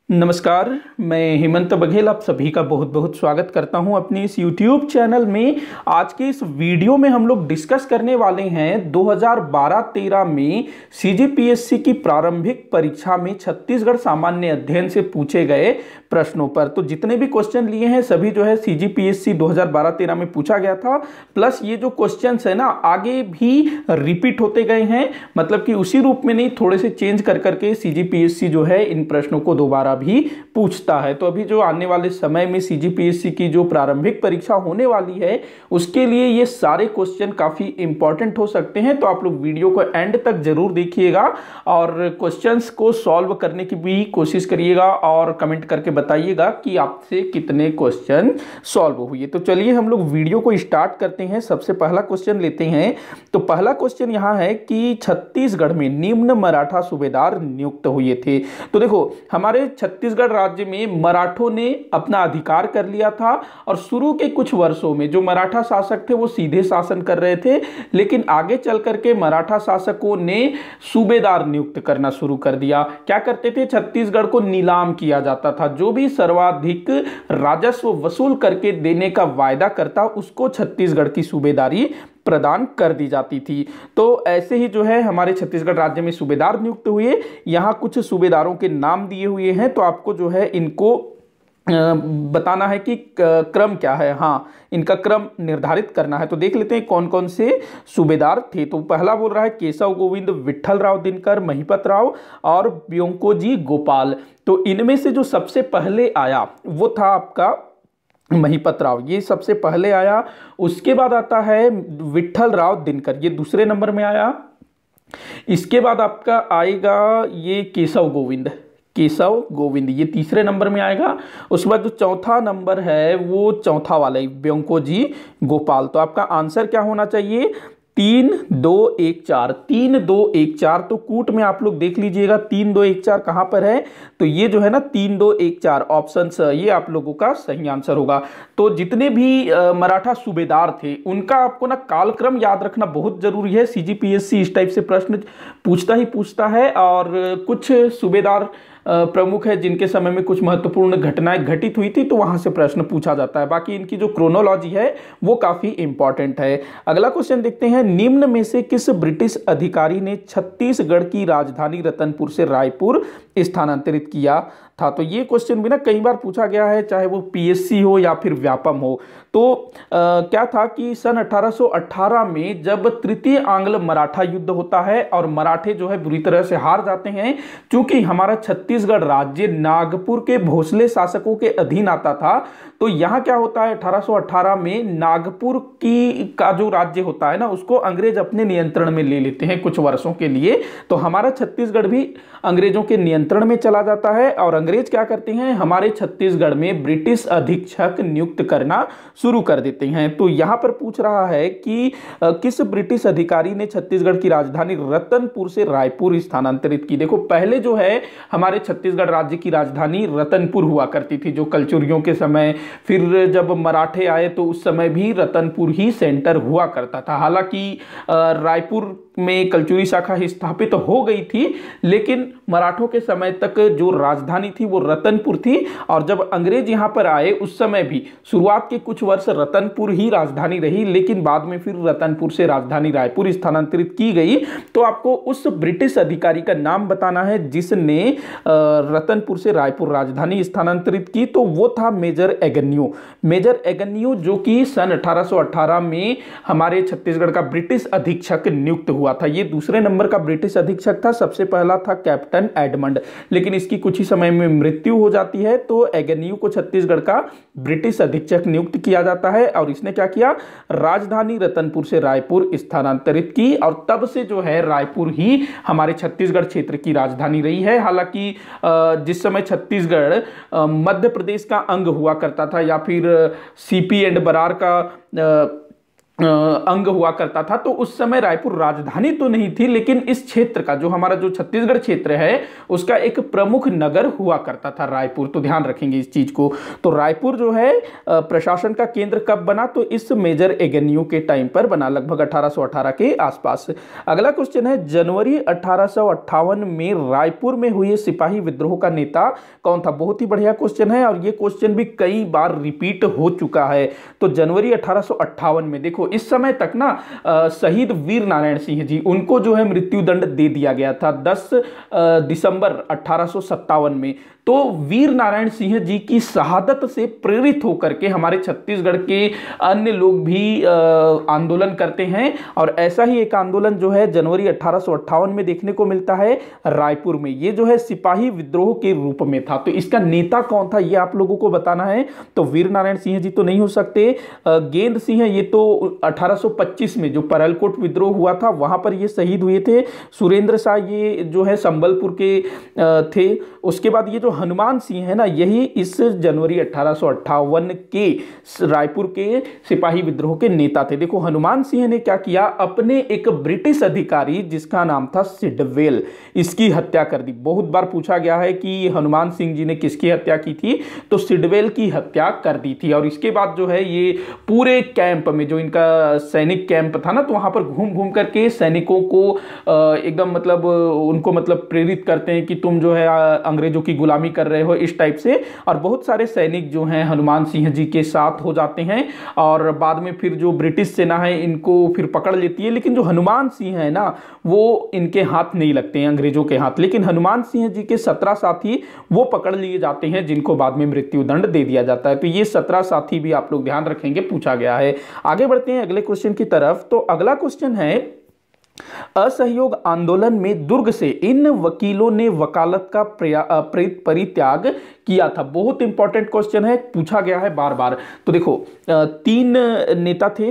नमस्कार। मैं हेमंत बघेल आप सभी का बहुत बहुत स्वागत करता हूं अपने इस YouTube चैनल में। आज के इस वीडियो में हम लोग डिस्कस करने वाले हैं 2012-13 में CGPSC की प्रारंभिक परीक्षा में छत्तीसगढ़ सामान्य अध्ययन से पूछे गए प्रश्नों पर। तो जितने भी क्वेश्चन लिए हैं सभी जो है CGPSC 2012-13 में पूछा गया था, प्लस ये जो क्वेश्चन है ना आगे भी रिपीट होते गए हैं, मतलब कि उसी रूप में नहीं, थोड़े से चेंज कर करके CGPSC जो है इन प्रश्नों को दोबारा भी पूछता है। तो अभी जो आने वाले समय में CGPSC की जो प्रारंभिक परीक्षा होने वाली है उसके लिए ये सारे क्वेश्चन काफी इंपॉर्टेंट हो सकते हैं। तो आप लोग वीडियो को एंड तक जरूर देखिएगा और क्वेश्चंस को सॉल्व करने की भी कोशिश करिएगा और कमेंट करके बताइएगा कि आपसे कितने क्वेश्चन सॉल्व हुए। तो चलिए हम लोग वीडियो को स्टार्ट करते हैं। सबसे पहला क्वेश्चन लेते हैं। तो पहला क्वेश्चन यहां है कि छत्तीसगढ़ में निम्न मराठा सूबेदार नियुक्त हुए थे। तो देखो, हमारे छत्तीसगढ़ राज्य में मराठों ने अपना अधिकार कर लिया था और शुरू के कुछ वर्षों में जो मराठा शासक थे वो सीधे शासन कर रहे थे, लेकिन आगे चल करके मराठा शासकों ने सूबेदार नियुक्त करना शुरू कर दिया। क्या करते थे? छत्तीसगढ़ को नीलाम किया जाता था। जो भी सर्वाधिक राजस्व वसूल करके देने का वायदा करता उसको छत्तीसगढ़ की सूबेदारी प्रदान कर दी जाती थी। तो ऐसे ही जो है हमारे छत्तीसगढ़ राज्य में सूबेदार नियुक्त हुए। यहाँ कुछ सूबेदारों के नाम दिए हुए हैं, तो आपको जो है इनको बताना है कि क्रम क्या है। हाँ, इनका क्रम निर्धारित करना है। तो देख लेते हैं कौन कौन से सूबेदार थे। तो पहला बोल रहा है केशव गोविंद विट्ठल राव दिनकर, महिपत राव और ब्योंकोजी गोपाल। तो इनमें से जो सबसे पहले आया वो था आपका महिपत राव, ये सबसे पहले आया। उसके बाद आता है विट्ठल राव दिनकर, ये दूसरे नंबर में आया। इसके बाद आपका आएगा ये केशव गोविंद, ये तीसरे नंबर में आएगा। उसके बाद जो चौथा नंबर है वो चौथा वाला ब्योंकोजी गोपाल। तो आपका आंसर क्या होना चाहिए? 3 2 1 4, 3 2 1 4। तो कूट में आप लोग देख लीजिएगा 3 2 1 4 कहां पर है। तो ये जो है ना 3 2 1 4 ऑप्शन ये आप लोगों का सही आंसर होगा। तो जितने भी मराठा सूबेदार थे उनका आपको ना कालक्रम याद रखना बहुत जरूरी है। CGPSC इस टाइप से प्रश्न पूछता है और कुछ सूबेदार प्रमुख है जिनके समय में कुछ महत्वपूर्ण घटनाएं घटित हुई थी, तो वहां से प्रश्न पूछा जाता है। बाकी इनकी जो क्रोनोलॉजी है वो काफी इंपॉर्टेंट है। अगला क्वेश्चन देखते हैं। निम्न में से किस ब्रिटिश अधिकारी ने छत्तीसगढ़ की राजधानी रतनपुर से रायपुर स्थानांतरित किया था? तो ये क्वेश्चन भी ना कई बार पूछा गया है, चाहे वो PSC हो या फिर व्यापम हो। तो क्या था कि सन 1818 में जब तृतीय आंग्ल मराठा युद्ध होता है और मराठे जो है बुरी तरह से हार जाते हैं, क्योंकि हमारा छत्तीसगढ़ राज्य नागपुर के भोसले शासकों के अधीन आता था। तो यहां क्या होता है 1818 में नागपुर की का जो राज्य होता है ना उसको अंग्रेज अपने नियंत्रण में ले लेते हैं कुछ वर्षों के लिए। तो हमारा छत्तीसगढ़ भी अंग्रेजों के नियंत्रण में चला जाता है और अंग्रेज क्या करते हैं, हमारे छत्तीसगढ़ में ब्रिटिश अधीक्षक नियुक्त करना शुरू कर देते हैं। तो यहां पर पूछ रहा है कि किस ब्रिटिश अधिकारी ने छत्तीसगढ़ की राजधानी रतनपुर से रायपुर स्थानांतरित की? देखो, पहले जो है हमारे छत्तीसगढ़ राज्य की राजधानी रतनपुर हुआ करती थी जो कलचुरियों के समय, फिर जब मराठे आए तो उस समय भी रतनपुर ही सेंटर हुआ करता था। हालांकि रायपुर में कलचुरी शाखा स्थापित हो गई थी, लेकिन मराठों के समय तक जो राजधानी थी वो रतनपुर थी। और जब अंग्रेज यहां पर आए उस समय भी शुरुआत के कुछ वर्ष रतनपुर ही राजधानी रही, लेकिन बाद में फिर रतनपुर से राजधानी रायपुर स्थानांतरित की गई। तो आपको उस ब्रिटिश अधिकारी का नाम बताना है जिसने रतनपुर से रायपुर राजधानी स्थानांतरित की। तो वो था मेजर एगन्यू, जो कि सन 1818 में हमारे छत्तीसगढ़ का ब्रिटिश अधीक्षक नियुक्त हुआ था। ये दूसरे नंबर का ब्रिटिश अधीक्षक था। सबसे पहला था कैप्टन एडमंड, लेकिन इसकी कुछ ही समय में मृत्यु हो जाती है। तो एगन्यू को छत्तीसगढ़ का ब्रिटिश अधीक्षक नियुक्त किया जाता है और इसने क्या किया, राजधानी रतनपुर से रायपुर स्थानांतरित की और तब से जो है रायपुर ही हमारे छत्तीसगढ़ क्षेत्र की राजधानी रही है। हालांकि जिस समय छत्तीसगढ़ मध्य प्रदेश का अंग हुआ करता था या फिर CP एंड बरार का अंग हुआ करता था। तो उस समय रायपुर राजधानी तो नहीं थी, लेकिन इस क्षेत्र का जो हमारा जो छत्तीसगढ़ क्षेत्र है उसका एक प्रमुख नगर हुआ करता था रायपुर। तो ध्यान रखेंगे इस चीज को। तो रायपुर जो है प्रशासन का केंद्र कब बना, तो इस मेजर एगेन्यू के टाइम पर बना, लगभग 1818 के आसपास। अगला क्वेश्चन है, जनवरी 1858 में रायपुर में हुए सिपाही विद्रोह का नेता कौन था। बहुत ही बढ़िया क्वेश्चन है और ये क्वेश्चन भी कई बार रिपीट हो चुका है। तो जनवरी 1858 में देखो, इस समय तक ना शहीद वीर नारायण सिंह जी, उनको जो है मृत्यु दंड दे दिया गया था 10 दिसंबर 1857 में। तो वीर नारायण सिंह जी की शहादत से प्रेरित होकर के हमारे छत्तीसगढ़ के अन्य लोग भी आंदोलन करते हैं, और ऐसा ही एक आंदोलन जो है जनवरी 1858 में देखने को मिलता है रायपुर में। ये जो है सिपाही विद्रोह के रूप में था। तो इसका नेता कौन था ये आप लोगों को बताना है। तो वीर नारायण सिंह जी तो नहीं हो सकते, गेंद सिंह, ये तो 1825 में जो परलकोट विद्रोह हुआ था वहां पर ये शहीद हुए थे। सुरेंद्र शाह ये जो है संबलपुर के थे। उसके बाद ये जो हनुमान सिंह है ना, यही इस जनवरी 1858 के रायपुर के सिपाही विद्रोह के नेता थे। देखो हनुमान सिंह ने क्या किया, अपने एक ब्रिटिश अधिकारी जिसका नाम था सिडवेल, इसकी हत्या कर दी। बहुत बार पूछा गया है कि हनुमान सिंह जी ने किसकी हत्या की थी, तो सिडवेल की हत्या कर दी थी। और इसके बाद जो है ये पूरे कैंप में, जो इनका सैनिक कैंप था ना, तो वहां पर घूम घूम करके सैनिकों को एकदम मतलब उनको मतलब प्रेरित करते हैं कि तुम जो है अंग्रेजों की गुलामी कर रहे हो, इस टाइप से। और बहुत सारे सैनिक जो हैं हनुमान सिंह जी के साथ हो जाते हैं, और बाद में फिर जो ब्रिटिश सेना है इनको फिर पकड़ लेती है। लेकिन जो हनुमान सिंह है ना, वो इनके हाथ नहीं लगते हैं, अंग्रेजों के हाथ। लेकिन हनुमान सिंह जी के 17 साथी वो पकड़ लिए जाते हैं, जिनको बाद में मृत्यु दंड दे दिया जाता है। तो ये 17 साथी भी आप लोग ध्यान रखेंगे, पूछा गया है। आगे बढ़ते हैं अगले क्वेश्चन की तरफ। तो अगला क्वेश्चन है, असहयोग आंदोलन में दुर्ग से इन वकीलों ने वकालत का परित्याग किया था। बहुत इंपॉर्टेंट क्वेश्चन है, पूछा गया है बार बार। तो देखो 3 नेता थे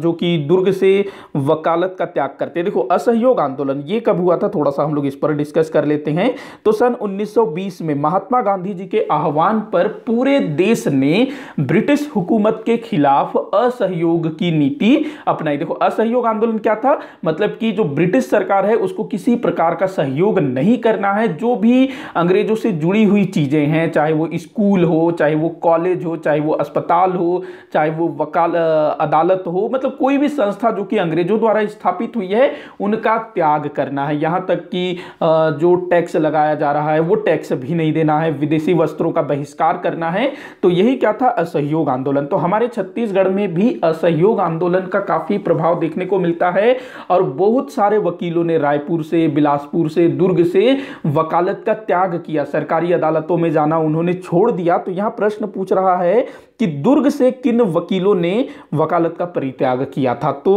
जो कि दुर्ग से वकालत का त्याग करते। देखो असहयोग आंदोलन ये कब हुआ था, थोड़ा सा हम लोग इस पर डिस्कस कर लेते हैं। तो सन 1920 में महात्मा गांधी जी के आह्वान पर पूरे देश ने ब्रिटिश हुकूमत के खिलाफ असहयोग की नीति अपनाई। देखो असहयोग आंदोलन क्या था, मतलब कि जो ब्रिटिश सरकार है उसको किसी प्रकार का सहयोग नहीं करना है। जो भी अंग्रेजों से जुड़ी हुई चीजें हैं, चाहे वो स्कूल हो, चाहे वो कॉलेज हो, चाहे वो अस्पताल हो, चाहे वो अदालत हो, मतलब कोई भी संस्था जो कि अंग्रेजों द्वारा स्थापित हुई है, उनका त्याग करना है। यहां तक कि जो टैक्स लगाया जा रहा है वो टैक्स भी नहीं देना है, विदेशी वस्त्रों का बहिष्कार करना है। तो यही क्या था, असहयोग आंदोलन। तो हमारे छत्तीसगढ़ में भी असहयोग आंदोलन का काफी प्रभाव देखने को मिलता है, और बहुत सारे वकीलों ने रायपुर से, बिलासपुर से, दुर्ग से वकालत का त्याग किया, सरकारी अदालतों में जाना उन्होंने छोड़ दिया। तो यहां प्रश्न पूछ रहा है कि दुर्ग से किन वकीलों ने वकालत का परित्याग किया था। तो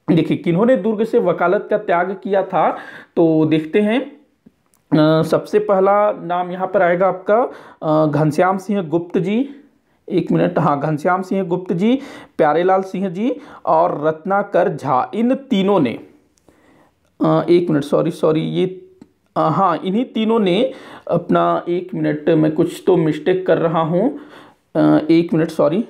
देखिए किन्होंने दुर्ग से वकालत का त्याग किया था, तो देखते हैं। सबसे पहला नाम यहां पर आएगा आपका घनश्याम सिंह गुप्त जी। एक मिनट, हाँ, घनश्याम सिंह गुप्त जी, प्यारेलाल सिंह जी और रत्नाकर झा, इन तीनों ने एक मिनट, सॉरी ये हाँ, इन्हीं तीनों ने अपना, एक मिनट मैं कुछ तो मिस्टेक कर रहा हूँ, एक मिनट सॉरी,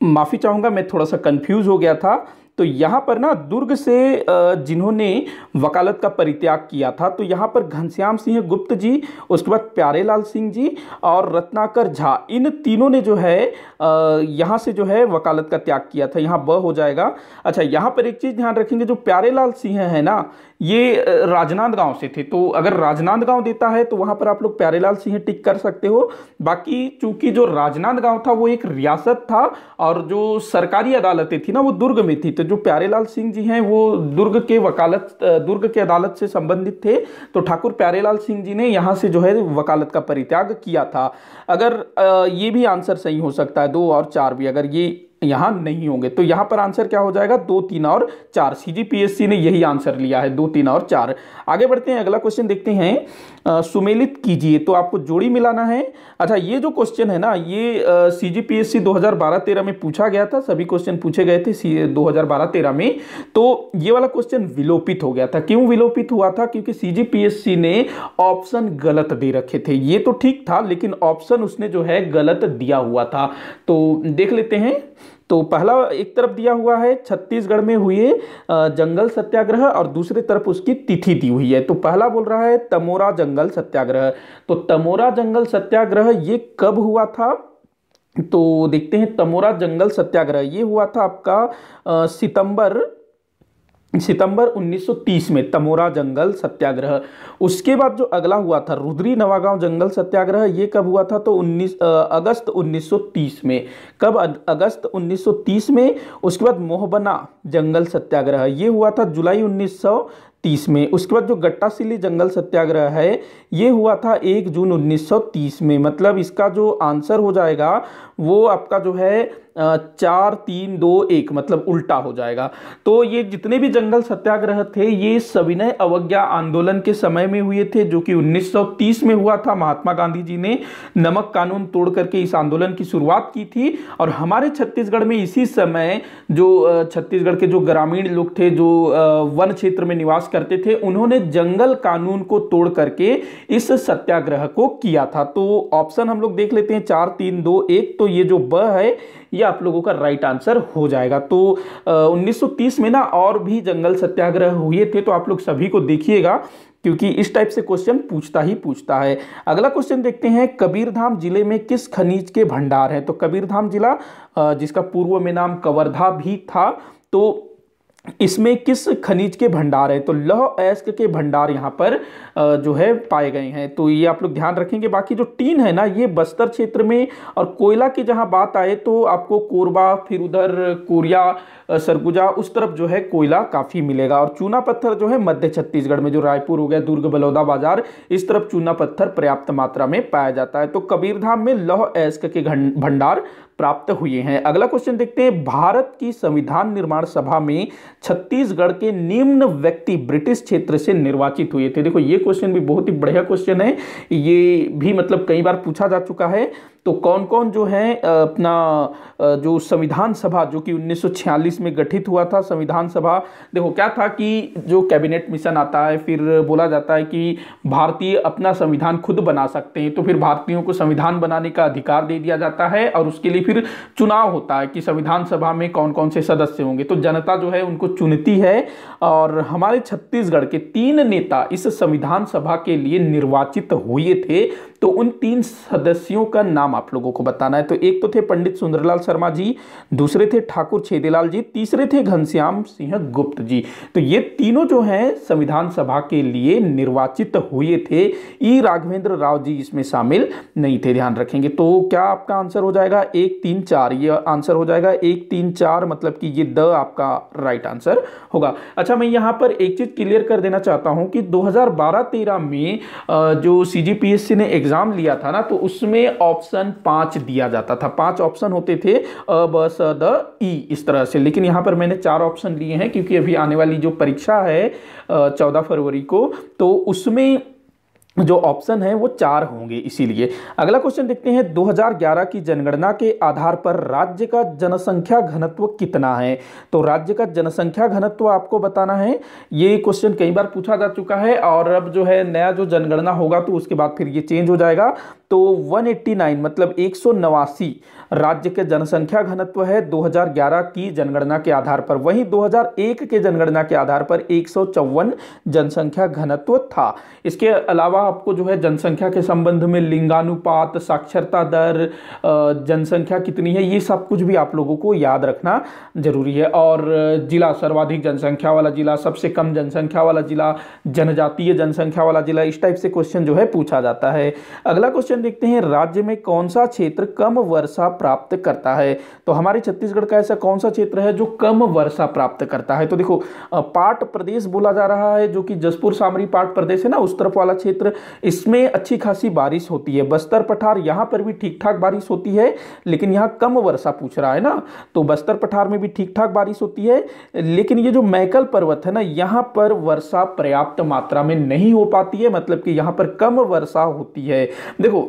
माफी चाहूंगा, मैं थोड़ा सा कंफ्यूज हो गया था। तो यहां पर ना दुर्ग से जिन्होंने वकालत का परित्याग किया था, तो यहां पर घनश्याम सिंह गुप्त जी, उसके बाद प्यारेलाल सिंह जी और रत्नाकर झा, इन तीनों ने जो है यहां से जो है वकालत का त्याग किया था। यहां ब हो जाएगा। अच्छा, यहां पर एक चीज ध्यान रखेंगे, जो प्यारेलाल सिंह है ना, ये राजनांदगांव से थे। तो अगर राजनांदगांव देता है तो वहां पर आप लोग प्यारेलाल सिंह टिक कर सकते हो। बाकी चूंकि जो राजनांदगांव था वो एक रियासत था, और जो सरकारी अदालतें थी ना वो दुर्ग में थी। तो जो प्यारेलाल सिंह जी हैं वो दुर्ग के अदालत से संबंधित थे। तो ठाकुर प्यारेलाल सिंह जी ने यहां से जो है वकालत का परित्याग किया था। अगर ये भी आंसर सही हो सकता है, 2 और 4 भी, अगर ये यहाँ नहीं होंगे। तो यहाँ पर आंसर क्या हो जाएगा, 2, 3 और 4। सीजीपीएससी ने यही आंसर लिया है, 2, 3 और 4। आगे बढ़ते हैं, अगला क्वेश्चन देखते हैं। सुमेलित कीजिए, तो आपको जोड़ी मिलाना है। अच्छा, ये जो क्वेश्चन है ना, ये सीजीपीएससी 2012-13 में पूछा गया था, सभी क्वेश्चन पूछे गए थे 2012-13 में। तो ये वाला क्वेश्चन विलोपित हो गया था। क्यों विलोपित हुआ था? क्योंकि सीजीपीएससी ने ऑप्शन गलत दे रखे थे। ये तो ठीक था, लेकिन ऑप्शन उसने जो है गलत दिया हुआ था। तो देख लेते हैं। तो पहला एक तरफ दिया हुआ है छत्तीसगढ़ में हुए जंगल सत्याग्रह, और दूसरी तरफ उसकी तिथि दी हुई है। तो पहला बोल रहा है तमोरा जंगल सत्याग्रह। तो तमोरा जंगल सत्याग्रह ये कब हुआ था? तो देखते हैं। तमोरा जंगल सत्याग्रह ये हुआ था आपका सितंबर 1930 में, तमोरा जंगल सत्याग्रह। उसके बाद जो अगला हुआ था रुद्री नवागांव जंगल सत्याग्रह, ये कब हुआ था? तो अगस्त 1930 में। कब? अगस्त 1930 में। उसके बाद मोहबना जंगल सत्याग्रह ये हुआ था जुलाई 1930 में। उसके बाद जो गट्टासिली जंगल सत्याग्रह है ये हुआ था 1 जून 1930 में। मतलब इसका जो आंसर हो जाएगा वो आपका जो है 4, 3, 2, 1, मतलब उल्टा हो जाएगा। तो ये जितने भी जंगल सत्याग्रह थे ये सविनय अवज्ञा आंदोलन के समय में हुए थे, जो कि 1930 में हुआ था। महात्मा गांधी जी ने नमक कानून तोड़ करके इस आंदोलन की शुरुआत की थी। और हमारे छत्तीसगढ़ में इसी समय जो छत्तीसगढ़ के जो ग्रामीण लोग थे, जो वन क्षेत्र में निवास करते थे, उन्होंने जंगल कानून को तोड़ करके इस सत्याग्रह को किया था। तो ऑप्शन हम लोग देख लेते हैं 4, 3, 2, 1। तो ये जो ब है ये आप लोगों का राइट आंसर हो जाएगा। तो 1930 में ना और भी जंगल सत्याग्रह हुए थे, तो आप लोग सभी को देखिएगा, क्योंकि इस टाइप से क्वेश्चन पूछता ही पूछता है। अगला क्वेश्चन देखते हैं। कबीरधाम जिले में किस खनिज के भंडार हैं? तो कबीरधाम जिला जिसका पूर्व में नाम कवर्धा भी था, तो इसमें किस खनिज के भंडार है? तो लौह अयस्क के भंडार यहाँ पर जो है पाए गए हैं। तो ये आप लोग ध्यान रखेंगे। बाकी जो टीन है ना, ये बस्तर क्षेत्र में, और कोयला की जहाँ बात आए तो आपको कोरबा, फिर उधर कोरिया, सरगुजा, उस तरफ जो है कोयला काफ़ी मिलेगा। और चूना पत्थर जो है मध्य छत्तीसगढ़ में, जो रायपुर हो गया, दुर्ग, बलौदा बाजार, इस तरफ चूना पत्थर पर्याप्त मात्रा में पाया जाता है। तो कबीरधाम में लौह अयस्क के भंडार प्राप्त हुए हैं। अगला क्वेश्चन देखते हैं। भारत की संविधान निर्माण सभा में छत्तीसगढ़ के निम्न व्यक्ति ब्रिटिश क्षेत्र से निर्वाचित हुए थे। देखो ये क्वेश्चन भी बहुत ही बढ़िया क्वेश्चन है, ये भी मतलब कई बार पूछा जा चुका है। तो कौन कौन जो है अपना जो संविधान सभा, जो कि 1946 में गठित हुआ था संविधान सभा। देखो क्या था कि जो कैबिनेट मिशन आता है, फिर बोला जाता है कि भारतीय अपना संविधान खुद बना सकते हैं, तो फिर भारतीयों को संविधान बनाने का अधिकार दे दिया जाता है, और उसके लिए फिर चुनाव होता है कि संविधान सभा में कौन कौन से सदस्य होंगे। तो जनता जो है उनको चुनती है, और हमारे छत्तीसगढ़ के 3 नेता इस संविधान सभा के लिए निर्वाचित हुए थे। तो उन 3 सदस्यों का नाम आप लोगों को बताना है। तो एक तो थे पंडित सुंदरलाल शर्मा जी, दूसरे थे ठाकुर छेदीलाल जी, तीसरे थे घनश्याम सिंह गुप्त जी। तो ये तीनों जो हैं संविधान सभा के लिए निर्वाचित हुए थे। ई राघवेंद्र राव जी इसमें शामिल नहीं थे, ध्यान रखेंगे। तो क्या आपका आंसर हो जाएगा 1, 3, 4? ये आंसर हो जाएगा 1, 3, 4, मतलब कि ये द आपका राइट आंसर होगा। अच्छा, मैं यहाँ पर एक चीज क्लियर कर देना चाहता हूँ कि 2012-13 में जो सीजीपीएससी ने एग्जाम लिया था ना, तो उसमें ऑप्शन 5 दिया जाता था। 5 ऑप्शन होते थे, अ, ब, स, द, ई, इस तरह से। लेकिन यहाँ पर मैंने 4 ऑप्शन लिए हैं, क्योंकि अभी आने वाली जो परीक्षा है 14 फरवरी को, तो उसमें जो ऑप्शन है वो 4 होंगे, इसीलिए। अगला क्वेश्चन देखते हैं। 2011 की जनगणना के आधार पर राज्य का जनसंख्या घनत्व कितना है? तो राज्य का जनसंख्या घनत्व आपको बताना है। ये क्वेश्चन कई बार पूछा जा चुका है, और अब जो है नया जो जनगणना होगा तो उसके बाद फिर ये चेंज हो जाएगा। तो 189 मतलब 189 राज्य के जनसंख्या घनत्व है 2011 की जनगणना के आधार पर। वहीं 2001 के जनगणना के आधार पर 154 जनसंख्या घनत्व था। इसके अलावा आपको जो है जनसंख्या के संबंध में लिंगानुपात, साक्षरता दर, जनसंख्या कितनी है, ये सब कुछ भी आप लोगों को याद रखना जरूरी है। और जिला, सर्वाधिक जनसंख्या वाला जिला, सबसे कम जनसंख्या वाला जिला, जनजातीय जनसंख्या वाला जिला, इस टाइप से क्वेश्चन जो है पूछा जाता है। अगला क्वेश्चन क्वेश्चन देखते हैं, राज्य में कौन सा क्षेत्र कम वर्षा प्राप्त करता है? तो हमारे छत्तीसगढ़ का ऐसा कौन सा क्षेत्र है जो कम वर्षा प्राप्त करता है? तो देखो, पाट प्रदेश बोला जा रहा है, जो कि जसपुर सामरी पाट प्रदेश है ना, उस तरफ वाला क्षेत्र, इसमें अच्छी खासी बारिश होती है। बस्तर पठार, यहां पर भी ठीक ठाक बारिश होती है, लेकिन यहां कम वर्षा पूछ रहा है ना, तो बस्तर पठार में भी ठीक ठाक बारिश होती है, लेकिन ये जो मैकल पर्वत है ना, यहां पर वर्षा पर्याप्त मात्रा में नहीं हो पाती है, मतलब कि यहां पर कम वर्षा होती है। देखो,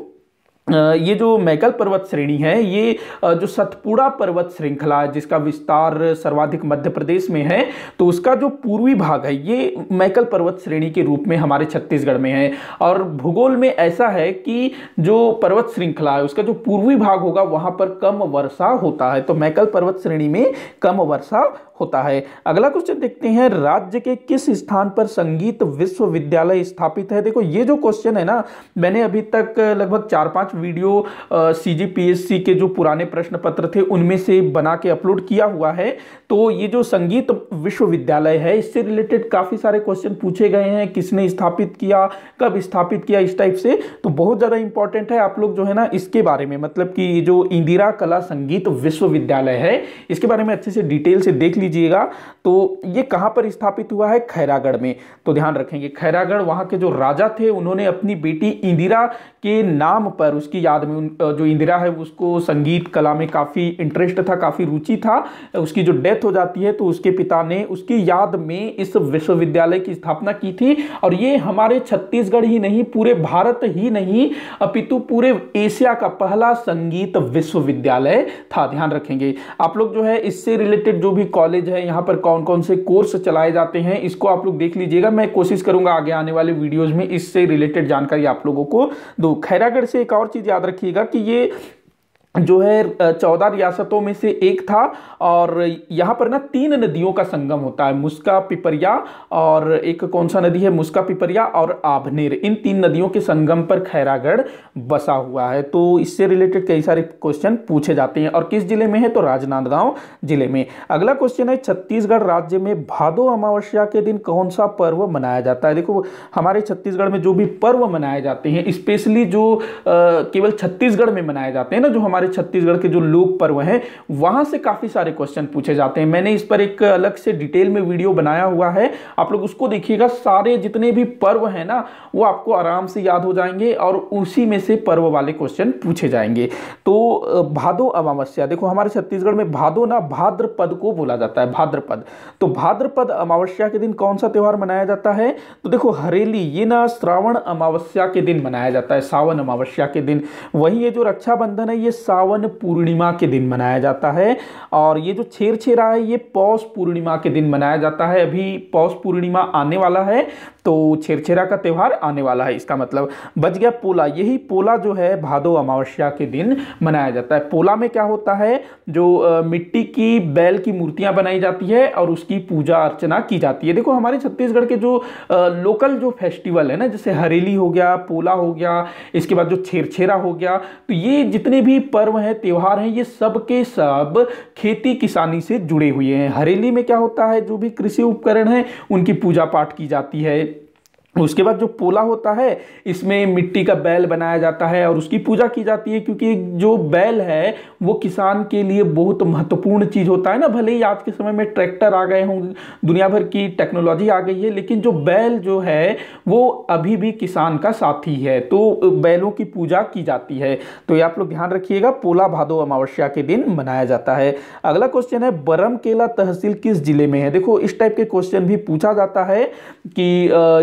ये जो मैकल पर्वत श्रेणी है, ये जो सतपुड़ा पर्वत श्रृंखला है, जिसका विस्तार सर्वाधिक मध्य प्रदेश में है, तो उसका जो पूर्वी भाग है ये मैकल पर्वत श्रेणी के रूप में हमारे छत्तीसगढ़ में है। और भूगोल में ऐसा है कि जो पर्वत श्रृंखला है उसका जो पूर्वी भाग होगा वहां पर कम वर्षा होता है, तो मैकल पर्वत श्रेणी में कम वर्षा होता है। अगला क्वेश्चन देखते हैं, राज्य के किस स्थान पर संगीत विश्वविद्यालय स्थापित है? देखो, ये जो क्वेश्चन है ना, मैंने अभी तक लगभग 4-5 वीडियो CGPSC के जो पुराने प्रश्न पत्र थे उनमें से बना के अपलोड किया हुआ है। तो ये जो संगीत विश्वविद्यालय है, इससे रिलेटेड काफी सारे क्वेश्चन पूछे गए हैं, किसने स्थापित किया, कब स्थापित किया, इस टाइप से। तो बहुत ज्यादा इंपॉर्टेंट है, आप लोग जो है ना इसके बारे में, मतलब कि जो इंदिरा कला संगीत विश्वविद्यालय है, इसके बारे में अच्छे से डिटेल से देख लीजिएगा। तो ये कहां पर स्थापित हुआ है? खैरागढ़ में। तो ध्यान रखेंगे, खैरागढ़, वहां के जो राजा थे उन्होंने अपनी बेटी इंदिरा के नाम पर, उसकी याद में, जो इंदिरा है उसको संगीत कला में काफी इंटरेस्ट था, काफी रुचि था, उसकी जो डेथ हो जाती है तो उसके पिता ने उसकी याद में इस विश्वविद्यालय की स्थापना की थी। और ये हमारे छत्तीसगढ़ ही नहीं, पूरे भारत ही नहीं, अपितु पूरे एशिया का पहला संगीत विश्वविद्यालय था। ध्यान रखेंगे आप लोग, जो है इससे रिलेटेड जो भी कॉलेज है, यहाँ पर कौन कौन से कोर्स चलाए जाते हैं, इसको आप लोग देख लीजिएगा। मैं कोशिश करूंगा आगे आने वाले वीडियोज में इससे रिलेटेड जानकारी आप लोगों को दो। खैरागढ़ से एक और चीज याद रखिएगा कि ये जो है 14 रियासतों में से एक था, और यहाँ पर ना 3 नदियों का संगम होता है, मुस्का, पिपरिया, और एक कौन सा नदी है, मुस्का, पिपरिया और आभनेर। इन 3 नदियों के संगम पर खैरागढ़ बसा हुआ है। तो इससे रिलेटेड कई सारे क्वेश्चन पूछे जाते हैं। और किस जिले में है? तो राजनांदगांव जिले में। अगला क्वेश्चन है, छत्तीसगढ़ राज्य में भादो अमावस्या के दिन कौन सा पर्व मनाया जाता है? देखो, हमारे छत्तीसगढ़ में जो भी पर्व मनाए जाते हैं, स्पेशली जो केवल छत्तीसगढ़ में मनाए जाते हैं ना, जो हमारे छत्तीसगढ़ के जो लोक पर्व हैं, वहां से काफी सारे क्वेश्चन पूछे जाते हैं। मैंने इस पर एक अलग से डिटेल में वीडियो बनाया हुआ है, आप लोग उसको देखिएगा। सारे जितने भी पर्व हैं ना, वो आपको आराम से याद हो जाएंगे और उसी में से पर्व वाले क्वेश्चन पूछे जाएंगे। तो भादो अमावस्या, देखो हमारे छत्तीसगढ़ में भादो ना भाद्रपद को बोला जाता है, भाद्रपद। तो भाद्रपद अमावस्या के दिन कौन सा त्योहार मनाया जाता है? तो देखो, हरेली, ये ना श्रावण अमावस्या के दिन मनाया जाता है, सावन अमावस्या के दिन। वही ये जो रक्षाबंधन है, ये सावन पूर्णिमा के दिन मनाया जाता है। और ये जो छेरछेरा है, ये पौष पूर्णिमा के दिन मनाया जाता है। अभी पौष पूर्णिमा आने वाला है, तो छेरछेरा का त्योहार आने वाला है। इसका मतलब बच गया पोला। यही पोला जो है भादो अमावस्या के दिन मनाया जाता है। पोला में क्या होता है, जो मिट्टी की बैल की मूर्तियां बनाई जाती है और उसकी पूजा अर्चना की जाती है। देखो, हमारे छत्तीसगढ़ के जो लोकल जो फेस्टिवल है ना, जैसे हरेली हो गया, पोला हो गया, इसके बाद जो छेरछेरा हो गया, तो ये जितने भी पर्व हैं, त्योहार हैं, ये सब के सब खेती किसानी से जुड़े हुए हैं। हरेली में क्या होता है, जो भी कृषि उपकरण हैं उनकी पूजा पाठ की जाती है। उसके बाद जो पोला होता है, इसमें मिट्टी का बैल बनाया जाता है और उसकी पूजा की जाती है, क्योंकि जो बैल है वो किसान के लिए बहुत महत्वपूर्ण चीज होता है ना। भले ही आज के समय में ट्रैक्टर आ गए हों, दुनिया भर की टेक्नोलॉजी आ गई है, लेकिन जो बैल जो है वो अभी भी किसान का साथी है, तो बैलों की पूजा की जाती है। तो ये आप लोग ध्यान रखिएगा, पोला भादो अमावस्या के दिन मनाया जाता है। अगला क्वेश्चन है, बरमकेला तहसील किस जिले में है? देखो, इस टाइप के क्वेश्चन भी पूछा जाता है कि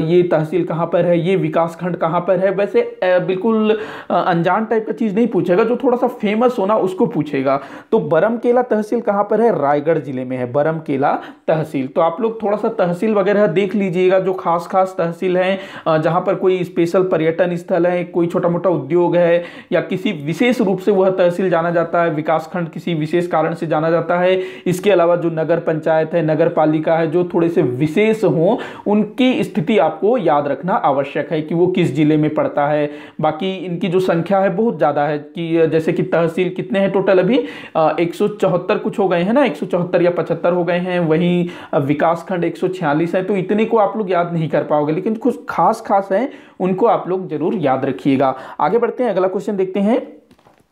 ये तहसील कहां पर है, ये विकास खंड कहां पर है। वैसे बिल्कुल अनजान टाइप का चीज नहीं पूछेगा, जो थोड़ा सा फेमस होना उसको पूछेगा। तो बरमकेला तहसील कहां पर है? रायगढ़ जिले में है बरमकेला तहसील। तो आप लोग थोड़ा सा तहसील वगैरह देख लीजिएगा, जो खास खास तहसील हैं, जहां पर कोई स्पेशल पर्यटन स्थल है, कोई छोटा मोटा उद्योग है, या किसी विशेष रूप से वह तहसील जाना जाता है, विकास खंड किसी विशेष कारण से जाना जाता है। इसके अलावा जो नगर पंचायत है, नगर पालिका है, जो थोड़े से विशेष हों, उनकी स्थिति आपको याद रखना आवश्यक है कि वो किस जिले में पड़ता है। बाकी इनकी जो संख्या है बहुत ज़्यादा है, कि जैसे कि तहसील कितने हैं टोटल, अभी 174 कुछ हो गए हैं ना, 174 या 75 हो गए हैं। वहीं विकास खंड 146 है। तो इतने को आप लोग याद नहीं कर पाओगे, लेकिन कुछ खास खास हैं उनको आप लोग जरूर याद रखिएगा। आगे बढ़ते हैं, अगला क्वेश्चन देखते हैं।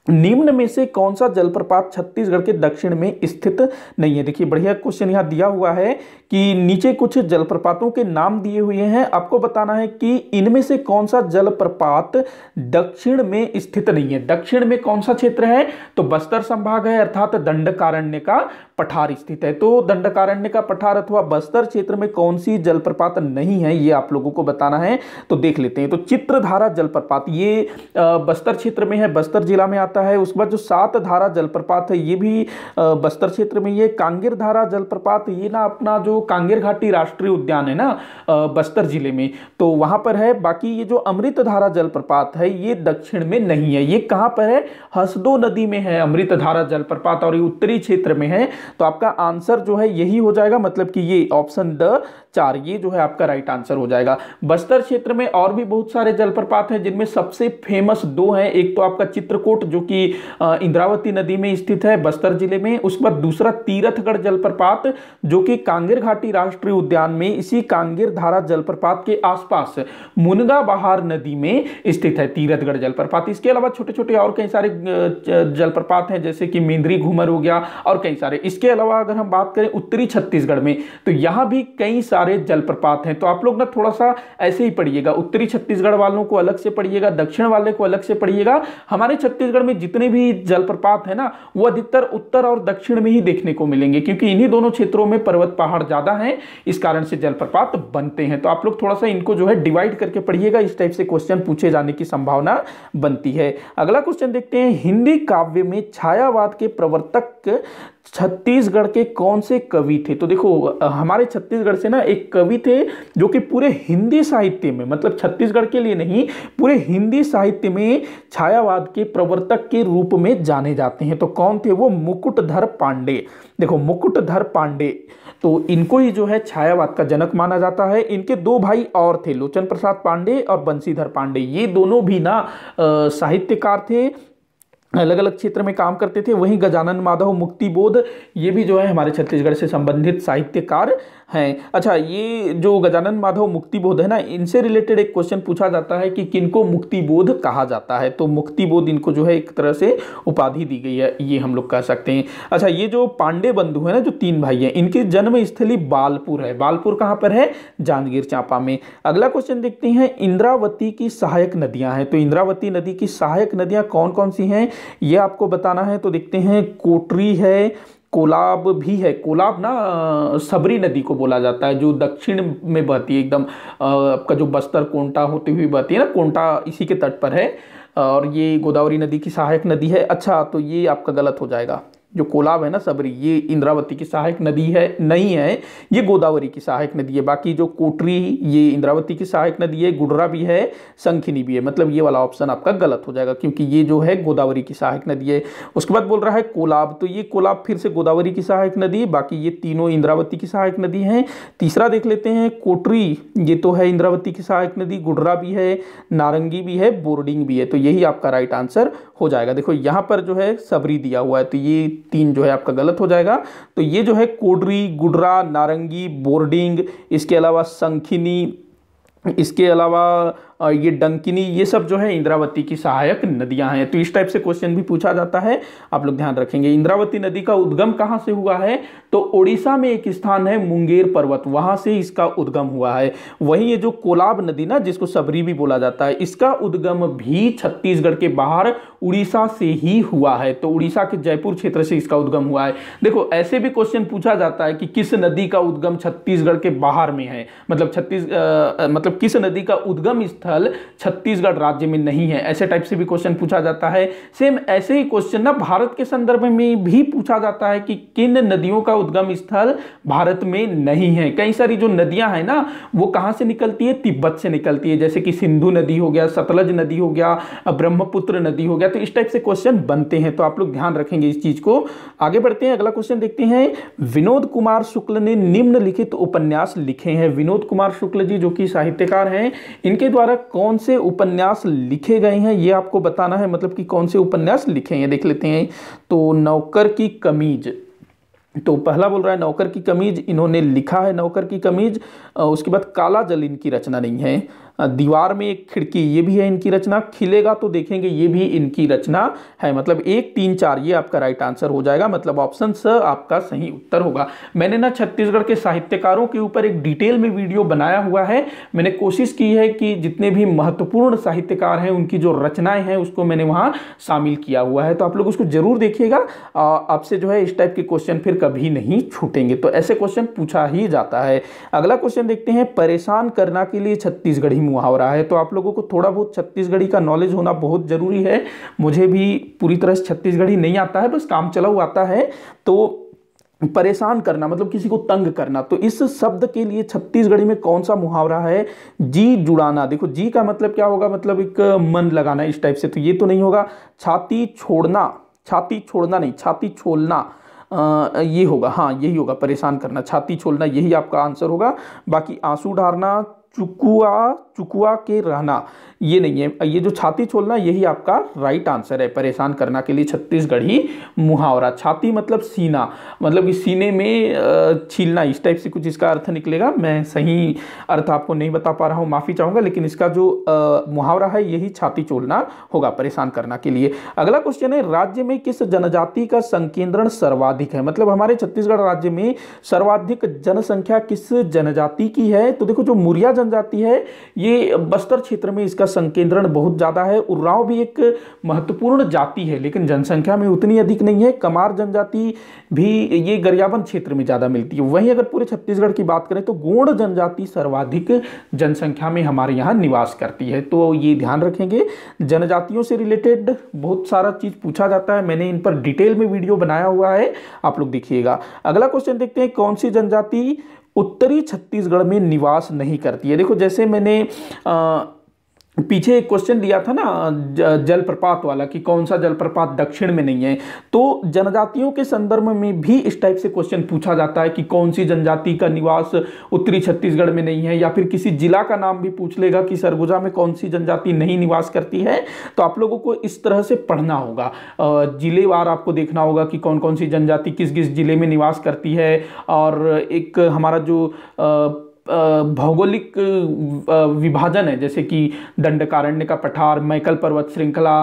निम्न में से कौन सा जलप्रपात छत्तीसगढ़ के दक्षिण में स्थित नहीं है? देखिए बढ़िया क्वेश्चन यहां दिया हुआ है कि नीचे कुछ जलप्रपातों के नाम दिए हुए हैं, आपको बताना है कि इनमें से कौन सा जलप्रपात दक्षिण में स्थित नहीं है। दक्षिण में कौन सा क्षेत्र है? तो बस्तर संभाग है, अर्थात दंडकारण्य का पठार स्थित है। तो दंडकारण्य का पठार अथवा बस्तर क्षेत्र में कौन सी जलप्रपात नहीं है, ये आप लोगों को बताना है। तो देख लेते हैं। तो चित्रधारा जलप्रपात ये बस्तर क्षेत्र में है, बस्तर जिला में आता है। उसके बाद जो सात धारा जलप्रपात है ये भी बस्तर क्षेत्र में। ये कांगेर धारा जलप्रपात ये ना अपना जो कांगेर घाटी राष्ट्रीय उद्यान है ना बस्तर जिले में, तो वहां पर है। बाकी ये जो अमृत धारा जलप्रपात है ये दक्षिण में नहीं है। ये कहां पर है? हसदो नदी में है अमृत धारा जलप्रपात, और ये उत्तरी क्षेत्र में है। तो आपका आंसर जो है यही हो जाएगा, मतलब कि ये ऑप्शन द 4 ये जो है आपका राइट आंसर हो जाएगा। बस्तर क्षेत्र में और भी बहुत सारे जलप्रपात हैं, जिनमें सबसे फेमस दो हैं। एक तो आपका चित्रकूट जो कि इंद्रावती नदी में स्थित है बस्तर जिले में। उसके बाद दूसरा तीरथगढ़ जलप्रपात जो कि कांगेर घाटी राष्ट्रीय उद्यान में इसी कांगेर धारा जलप्रपात के आसपास मुनगा बहार नदी में स्थित है तीरथगढ़ जलप्रपात। इसके अलावा छोटे छोटे और कई सारे जलप्रपात हैं, जैसे कि मेंद्री घूमर हो गया और कई सारे। इसके अलावा अगर हम बात करें उत्तरी छत्तीसगढ़ में, तो यहां भी कई सारे जलप्रपात हैं। तो आप लोग ना थोड़ा सा ऐसे ही पढ़िएगा, उत्तरी छत्तीसगढ़ वालों को अलग से पढ़िएगा, दक्षिण वाले को अलग से पढ़िएगा। हमारे छत्तीसगढ़ में जितने भी जलप्रपात है ना वो अधिकतर उत्तर और दक्षिण में ही देखने को मिलेंगे, क्योंकि इन्हीं दोनों क्षेत्रों में पर्वत पहाड़ ज्यादा हैं, इस कारण से जलप्रपात बनते हैं। तो आप लोग थोड़ा सा इनको जो है डिवाइड करके पढ़िएगा, इस टाइप से क्वेश्चन पूछे जाने की संभावना बनती है। अगला क्वेश्चन देखते हैं। हिंदी काव्य में छायावाद के प्रवर्तक छत्तीसगढ़ के कौन से कवि थे? तो देखो हमारे छत्तीसगढ़ से ना एक कवि थे जो कि पूरे हिंदी साहित्य में, मतलब छत्तीसगढ़ के लिए नहीं, पूरे हिंदी साहित्य में छायावाद के प्रवर्तक के रूप में जाने जाते हैं। तो कौन थे वो? मुकुटधर पांडे। देखो मुकुटधर पांडे, तो इनको ही जो है छायावाद का जनक माना जाता है। इनके दो भाई और थे, लोचन प्रसाद पांडे और बंशीधर पांडे। ये दोनों भी ना साहित्यकार थे, अलग अलग क्षेत्र में काम करते थे। वहीं गजानन माधव मुक्तिबोध ये भी जो है हमारे छत्तीसगढ़ से संबंधित साहित्यकार हैं। अच्छा, ये जो गजानन माधव मुक्तिबोध है ना, इनसे रिलेटेड एक क्वेश्चन पूछा जाता है कि किनको मुक्तिबोध कहा जाता है। तो मुक्तिबोध इनको जो है एक तरह से उपाधि दी गई है, ये हम लोग कह सकते हैं। अच्छा, ये जो पांडे बंधु है ना, जो तीन भाई हैं, इनकी जन्म स्थली बालपुर है। बालपुर कहाँ पर है? जांजगीर चांपा में। अगला क्वेश्चन देखते हैं। इंद्रावती की सहायक नदियां हैं। तो इंद्रावती नदी की सहायक नदियां कौन कौन सी हैं ये आपको बताना है। तो देखते हैं, कोटरी है, कोलाब भी है। कोलाब ना सबरी नदी को बोला जाता है, जो दक्षिण में बहती है एकदम, आपका जो बस्तर कोंटा होती हुई बहती है ना, कोंटा इसी के तट पर है। और ये गोदावरी नदी की सहायक नदी है। अच्छा, तो ये आपका गलत हो जाएगा। जो कोलाब है ना सबरी, ये इंद्रावती की सहायक नदी है नहीं है, ये गोदावरी की सहायक नदी है। बाकी जो कोटरी ये इंद्रावती की सहायक नदी है, गुडरा भी है, शंखिनी भी है। मतलब ये वाला ऑप्शन आपका गलत हो जाएगा, क्योंकि ये जो है गोदावरी की सहायक नदी है। उसके बाद बोल रहा है कोलाब, तो ये कोलाब फिर से गोदावरी की सहायक नदी है। बाकी ये तीनों इंद्रावती की सहायक नदी हैं। तीसरा देख लेते हैं, कोटरी ये तो है इंद्रावती की सहायक नदी, गुडरा भी है, नारंगी भी है, बोर्डिंग भी है। तो यही आपका राइट आंसर हो जाएगा। देखो यहाँ पर जो है सबरी दिया हुआ है, तो ये तीन जो है आपका गलत हो जाएगा। तो ये जो है कोडरी, गुडरा, नारंगी, बोर्डिंग, इसके अलावा शंखिनी, इसके अलावा ये डंकिनी, ये सब जो है इंद्रावती की सहायक नदियां हैं। तो इस टाइप से क्वेश्चन भी पूछा जाता है, आप लोग ध्यान रखेंगे। इंद्रावती नदी का उद्गम कहां से हुआ है? तो ओडिशा में एक स्थान है मुंगेर पर्वत, वहां से इसका उद्गम हुआ है। वहीं ये जो कोलाब नदी ना, जिसको सबरी भी बोला जाता है, इसका उद्गम भी छत्तीसगढ़ के बाहर उड़ीसा से ही हुआ है। तो उड़ीसा के जयपुर क्षेत्र से इसका उद्गम हुआ है। देखो ऐसे भी क्वेश्चन पूछा जाता है कि किस नदी का उद्गम छत्तीसगढ़ के बाहर में है, मतलब किस नदी का उद्गम स्थल स्थल छत्तीसगढ़ राज्य में नहीं है। ऐसे टाइप से भी क्वेश्चन पूछा जाता है। सेम ऐसे ही क्वेश्चन ना भारत के संदर्भ में भी पूछा जाता है कि किन नदियों का उद्गम स्थल भारत में नहीं है। कई सारी जो नदियां हैं ना वो कहां से निकलती है, तिब्बत से निकलती है, जैसे कि सिंधु नदी हो गया, सतलज नदी हो गया, ब्रह्मपुत्र नदी हो गया। तो इस टाइप से क्वेश्चन बनते हैं, तो आप लोग ध्यान रखेंगे इस चीज को। आगे बढ़ते हैं, अगला क्वेश्चन देखते हैं। विनोद कुमार शुक्ल ने निम्नलिखित उपन्यास लिखे हैं। विनोद कुमार शुक्ल जी जो कि साहित्यकार हैं, इनके द्वारा कौन से उपन्यास लिखे गए हैं ये आपको बताना है, मतलब कि कौन से उपन्यास लिखे हैं देख लेते हैं। तो नौकर की कमीज, तो पहला बोल रहा है नौकर की कमीज इन्होंने लिखा है, नौकर की कमीज। उसके बाद काला जल इनकी रचना नहीं है। दीवार में एक खिड़की ये भी है इनकी रचना। खिलेगा तो देखेंगे ये भी इनकी रचना है। मतलब 1, 3, 4 ये आपका राइट आंसर हो जाएगा, मतलब ऑप्शन स आपका सही उत्तर होगा। मैंने ना छत्तीसगढ़ के साहित्यकारों के ऊपर एक डिटेल में वीडियो बनाया हुआ है। मैंने कोशिश की है कि जितने भी महत्वपूर्ण साहित्यकार हैं उनकी जो रचनाएं हैं उसको मैंने वहां शामिल किया हुआ है, तो आप लोग उसको जरूर देखिएगा। आपसे जो है इस टाइप के क्वेश्चन फिर कभी नहीं छूटेंगे, तो ऐसे क्वेश्चन पूछा ही जाता है। अगला क्वेश्चन देखते हैं। परेशान करना के लिए छत्तीसगढ़ी मुहावरा है। तो आप लोगों को थोड़ा बहुत छत्तीसगढ़ी का नॉलेज होना बहुत जरूरी है। मुझे भी पूरी तरह से छत्तीसगढ़ी नहीं आता है, बस काम चलाऊ आता है। तो परेशान करना मतलब किसी को तंग करना, तो इस शब्द के लिए छत्तीसगढ़ी में कौन सा मुहावरा है? जी जुड़ाना। देखो जी का मतलब क्या होगा, मतलब एक मन लगाना इस टाइप से, तो ये तो नहीं होगा। छाती छोड़ना, छाती छोड़ना नहीं, छाती छोलना ये होगा, हाँ यही होगा। परेशान करना, छाती छोलना, यही आपका आंसर होगा। बाकी आंसू ढारना, चुकुआ के रहना ये नहीं है। ये जो छाती छोलना यही आपका राइट आंसर है परेशान करना के लिए छत्तीसगढ़ी मुहावरा। छाती मतलब सीना, मतलब कि सीने में छीलना, इस टाइप से कुछ इसका अर्थ निकलेगा। मैं सही अर्थ आपको नहीं बता पा रहा हूँ, माफी चाहूंगा, लेकिन इसका जो मुहावरा है यही छाती छोलना होगा परेशान करना के लिए। अगला क्वेश्चन है। राज्य में किस जनजाति का संकेंद्रण सर्वाधिक है? मतलब हमारे छत्तीसगढ़ राज्य में सर्वाधिक जनसंख्या किस जनजाति की है? तो देखो जो मुरिया जनजाति है ये बस्तर क्षेत्र में इसका संकेंद्रण बहुत ज्यादा है। उरांव भी एक महत्वपूर्ण जाति है लेकिन जनसंख्या में उतनी अधिक नहीं है। कमार जनजाति भी ये गरियाबंद क्षेत्र में ज्यादा मिलती है। वहीं अगर पूरे छत्तीसगढ़ की बात करें तो गोंड जनजाति सर्वाधिक जनसंख्या में हमारे यहाँ निवास करती है। तो ये ध्यान रखेंगे। जनजातियों से रिलेटेड बहुत सारा चीज पूछा जाता है, मैंने इन पर डिटेल में वीडियो बनाया हुआ है, आप लोग देखिएगा। अगला क्वेश्चन देखते हैं। कौन सी जनजाति उत्तरी छत्तीसगढ़ में निवास नहीं करती है? देखो जैसे मैंने पीछे एक क्वेश्चन दिया था ना जलप्रपात वाला कि कौन सा जलप्रपात दक्षिण में नहीं है, तो जनजातियों के संदर्भ में भी इस टाइप से क्वेश्चन पूछा जाता है कि कौन सी जनजाति का निवास उत्तरी छत्तीसगढ़ में नहीं है, या फिर किसी जिला का नाम भी पूछ लेगा कि सरगुजा में कौन सी जनजाति नहीं निवास करती है। तो आप लोगों को इस तरह से पढ़ना होगा, जिलेवार आपको देखना होगा कि कौन कौन सी जनजाति किस किस जिले में निवास करती है। और एक हमारा जो भौगोलिक विभाजन है, जैसे कि दंडकारण्य का पठार, मैकल पर्वत श्रृंखला,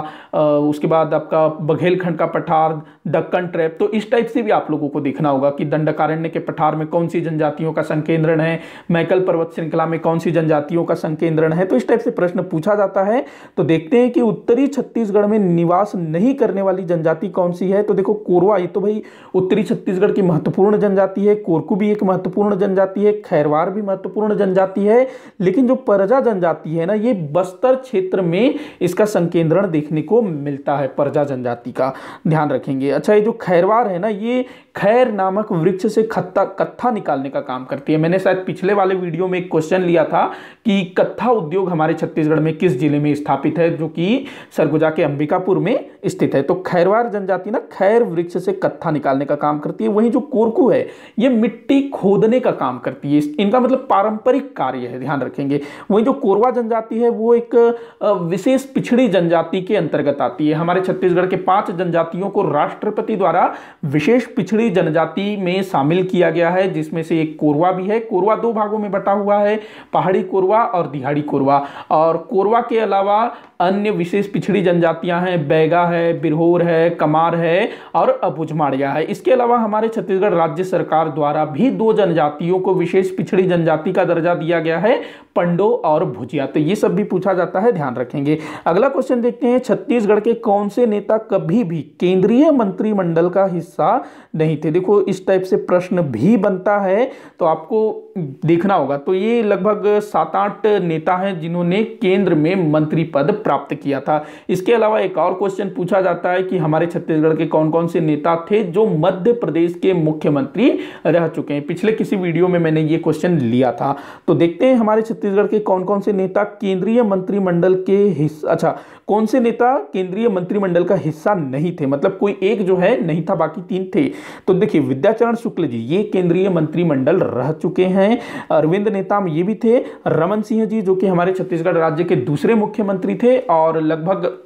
उसके बाद आपका बघेलखंड का पठार, दक्कन ट्रैप, तो इस टाइप से भी आप लोगों को देखना होगा कि दंडकारण्य के पठार में कौन सी जनजातियों का संकेंद्रण है, मैकल पर्वत श्रृंखला में कौन सी जनजातियों का संकेंद्रण है। तो इस टाइप से प्रश्न पूछा जाता है। तो देखते हैं कि उत्तरी छत्तीसगढ़ में निवास नहीं करने वाली जनजाति कौन सी है। तो देखो कोरवा, ये तो भाई उत्तरी छत्तीसगढ़ की महत्वपूर्ण जनजाति है। कोरकू भी एक महत्वपूर्ण जनजाति है। खैरवार भी महत्वपूर्ण जनजाति है। लेकिन जो परजा जनजाति है ना, ये बस्तर क्षेत्र में इसका संकेंद्रण देखने को मिलता है, परजा जनजाति का ध्यान रखेंगे। अच्छा, ये जो खैरवार है ना, ये खैर नामक वृक्ष से कत्था निकालने का काम करती है। मैंने शायद पिछले वाले वीडियो में एक क्वेश्चन लिया था कि कत्था उद्योग हमारे छत्तीसगढ़ में किस जिले में स्थापित है, जो कि सरगुजा के अंबिकापुर में स्थित है। तो खैरवार जनजाति ना खैर वृक्ष से कत्था निकालने का काम करती है। वहीं जो कोरकू है ये मिट्टी खोदने का काम करती है, इनका मतलब पारंपरिक कार्य है, ध्यान रखेंगे। वहीं जो कोरवा जनजाति है वो एक विशेष पिछड़ी जनजाति के अंतर्गत आती है। हमारे छत्तीसगढ़ के 5 जनजातियों को राष्ट्रपति द्वारा विशेष पिछड़ी जनजाति में शामिल किया गया है, जिसमें से एक कोरवा भी है। कोरवा 2 भागों में बटा हुआ है, पहाड़ी कोरवा और दिहाड़ी कोरवा। और कोरवा के अलावा अन्य विशेष पिछड़ी जनजातियां हैं, बैगा है, बिरहोर है, कमार है और अबुझमाड़िया है। इसके अलावा हमारे छत्तीसगढ़ राज्य सरकार द्वारा भी 2 जनजातियों को विशेष पिछड़ी जनजाति का दर्जा दिया गया है, पंडो और भुजिया। तो ये सब भी पूछा जाता है, ध्यान रखेंगे। अगला क्वेश्चन देखते हैं, छत्तीसगढ़ के कौन से नेता कभी भी केंद्रीय मंत्रिमंडल का हिस्सा नहीं थे? देखो इस टाइप से प्रश्न भी बनता है तो आपको देखना होगा। तो ये लगभग 7-8 नेता हैं जिन्होंने केंद्र में मंत्री पद प्राप्त किया था। इसके अलावा एक और क्वेश्चन पूछा जाता है कि हमारे छत्तीसगढ़ के कौन कौन से नेता थे जो मध्य प्रदेश के मुख्यमंत्री रह चुके हैं। पिछले किसी वीडियो में मैंने ये क्वेश्चन लिया था। तो देखते हैं हमारे छत्तीसगढ़ के कौन कौन से नेता केंद्रीय मंत्रिमंडल के हिस्सा, अच्छा कौन से नेता केंद्रीय मंत्रिमंडल का हिस्सा नहीं थे, मतलब कोई एक जो है नहीं था, बाकी 3 थे। तो देखिए विद्याचरण शुक्ल जी ये केंद्रीय मंत्रिमंडल रह चुके हैं। अरविंद नेताम ये भी थे। रमन सिंह जी जो कि हमारे छत्तीसगढ़ राज्य के दूसरे मुख्यमंत्री थे और लगभग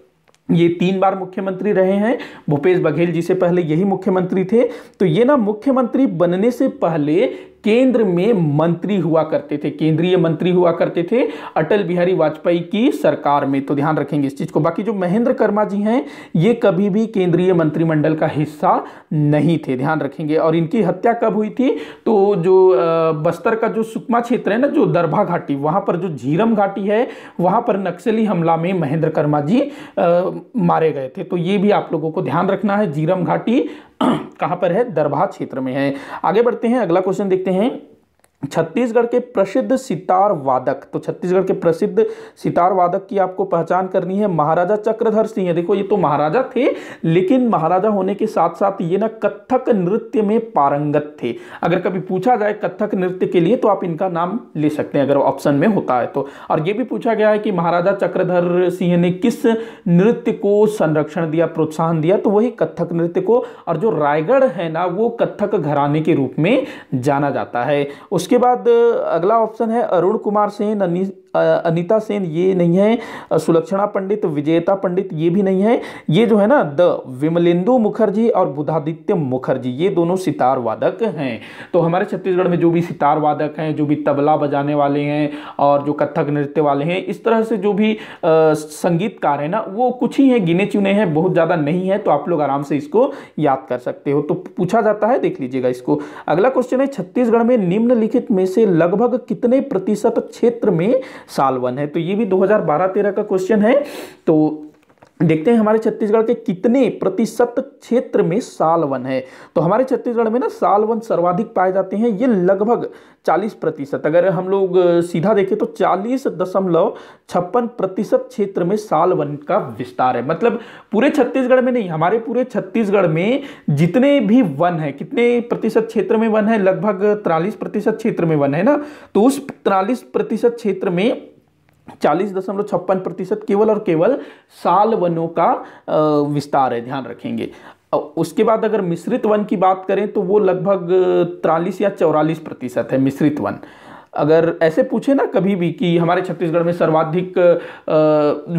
ये 3 बार मुख्यमंत्री रहे हैं। भूपेश बघेल जी से पहले यही मुख्यमंत्री थे। तो ये ना मुख्यमंत्री बनने से पहले केंद्र में मंत्री हुआ करते थे, केंद्रीय मंत्री हुआ करते थे अटल बिहारी वाजपेयी की सरकार में। तो ध्यान रखेंगे इस चीज को। बाकी जो महेंद्र कर्मा जी हैं ये कभी भी केंद्रीय मंत्रिमंडल का हिस्सा नहीं थे, ध्यान रखेंगे। और इनकी हत्या कब हुई थी? तो जो बस्तर का जो सुकमा क्षेत्र है ना, जो दरभा घाटी, वहां पर जो झीरम घाटी है वहां पर नक्सली हमला में महेंद्र कर्मा जी मारे गए थे। तो ये भी आप लोगों को ध्यान रखना है। झीरम घाटी कहां पर है? दरभा क्षेत्र में है। आगे बढ़ते हैं, अगला क्वेश्चन देखते हैं। छत्तीसगढ़ के प्रसिद्ध सितार वादक, तो छत्तीसगढ़ के प्रसिद्ध सितार वादक की आपको पहचान करनी है। महाराजा चक्रधर सिंह। देखो ये तो महाराजा थे, लेकिन महाराजा होने के साथ साथ ये ना कथक नृत्य में पारंगत थे। अगर कभी पूछा जाए कथक नृत्य के लिए तो आप इनका नाम ले सकते हैं अगर ऑप्शन में होता है तो। और ये भी पूछा गया है कि महाराजा चक्रधर सिंह ने किस नृत्य को संरक्षण दिया, प्रोत्साहन दिया, तो वही कथक नृत्य को। और जो रायगढ़ है ना वो कथक घराने के रूप में जाना जाता है। उसके बाद अगला ऑप्शन है अरुण कुमार सेन, अनीता सेन ये नहीं है। सुलक्षणा पंडित, विजेता पंडित ये भी नहीं है। ये जो है ना द विमलेंदु मुखर्जी और बुधादित्य मुखर्जी ये दोनों सितार वादक हैं। तो हमारे छत्तीसगढ़ में जो भी सितार वादक हैं, जो भी तबला बजाने वाले हैं और जो कथक नृत्य वाले हैं, इस तरह से जो भी संगीतकार है ना वो कुछ ही हैं, गिने चुने हैं, बहुत ज्यादा नहीं है। तो आप लोग आराम से इसको याद कर सकते हो। तो पूछा जाता है, देख लीजिएगा इसको। अगला क्वेश्चन है छत्तीसगढ़ में निम्नलिखित में से लगभग कितने प्रतिशत क्षेत्र में साल वन है? तो ये भी 2012-13 का क्वेश्चन है। तो देखते हैं हमारे छत्तीसगढ़ के कितने प्रतिशत क्षेत्र में साल वन है। तो हमारे छत्तीसगढ़ में ना साल वन सर्वाधिक पाए जाते हैं, ये लगभग 40%। अगर हम लोग सीधा देखें तो 40.56% क्षेत्र में साल वन का विस्तार है। मतलब पूरे छत्तीसगढ़ में नहीं, हमारे पूरे छत्तीसगढ़ में जितने भी वन है, कितने प्रतिशत क्षेत्र में वन है? लगभग 43% क्षेत्र में वन है ना। तो उस 43% क्षेत्र में 40.56% केवल और केवल साल वनों का विस्तार है, ध्यान रखेंगे। उसके बाद अगर मिश्रित वन की बात करें तो वो लगभग 43 या 44% है मिश्रित वन। अगर ऐसे पूछे ना कभी भी कि हमारे छत्तीसगढ़ में सर्वाधिक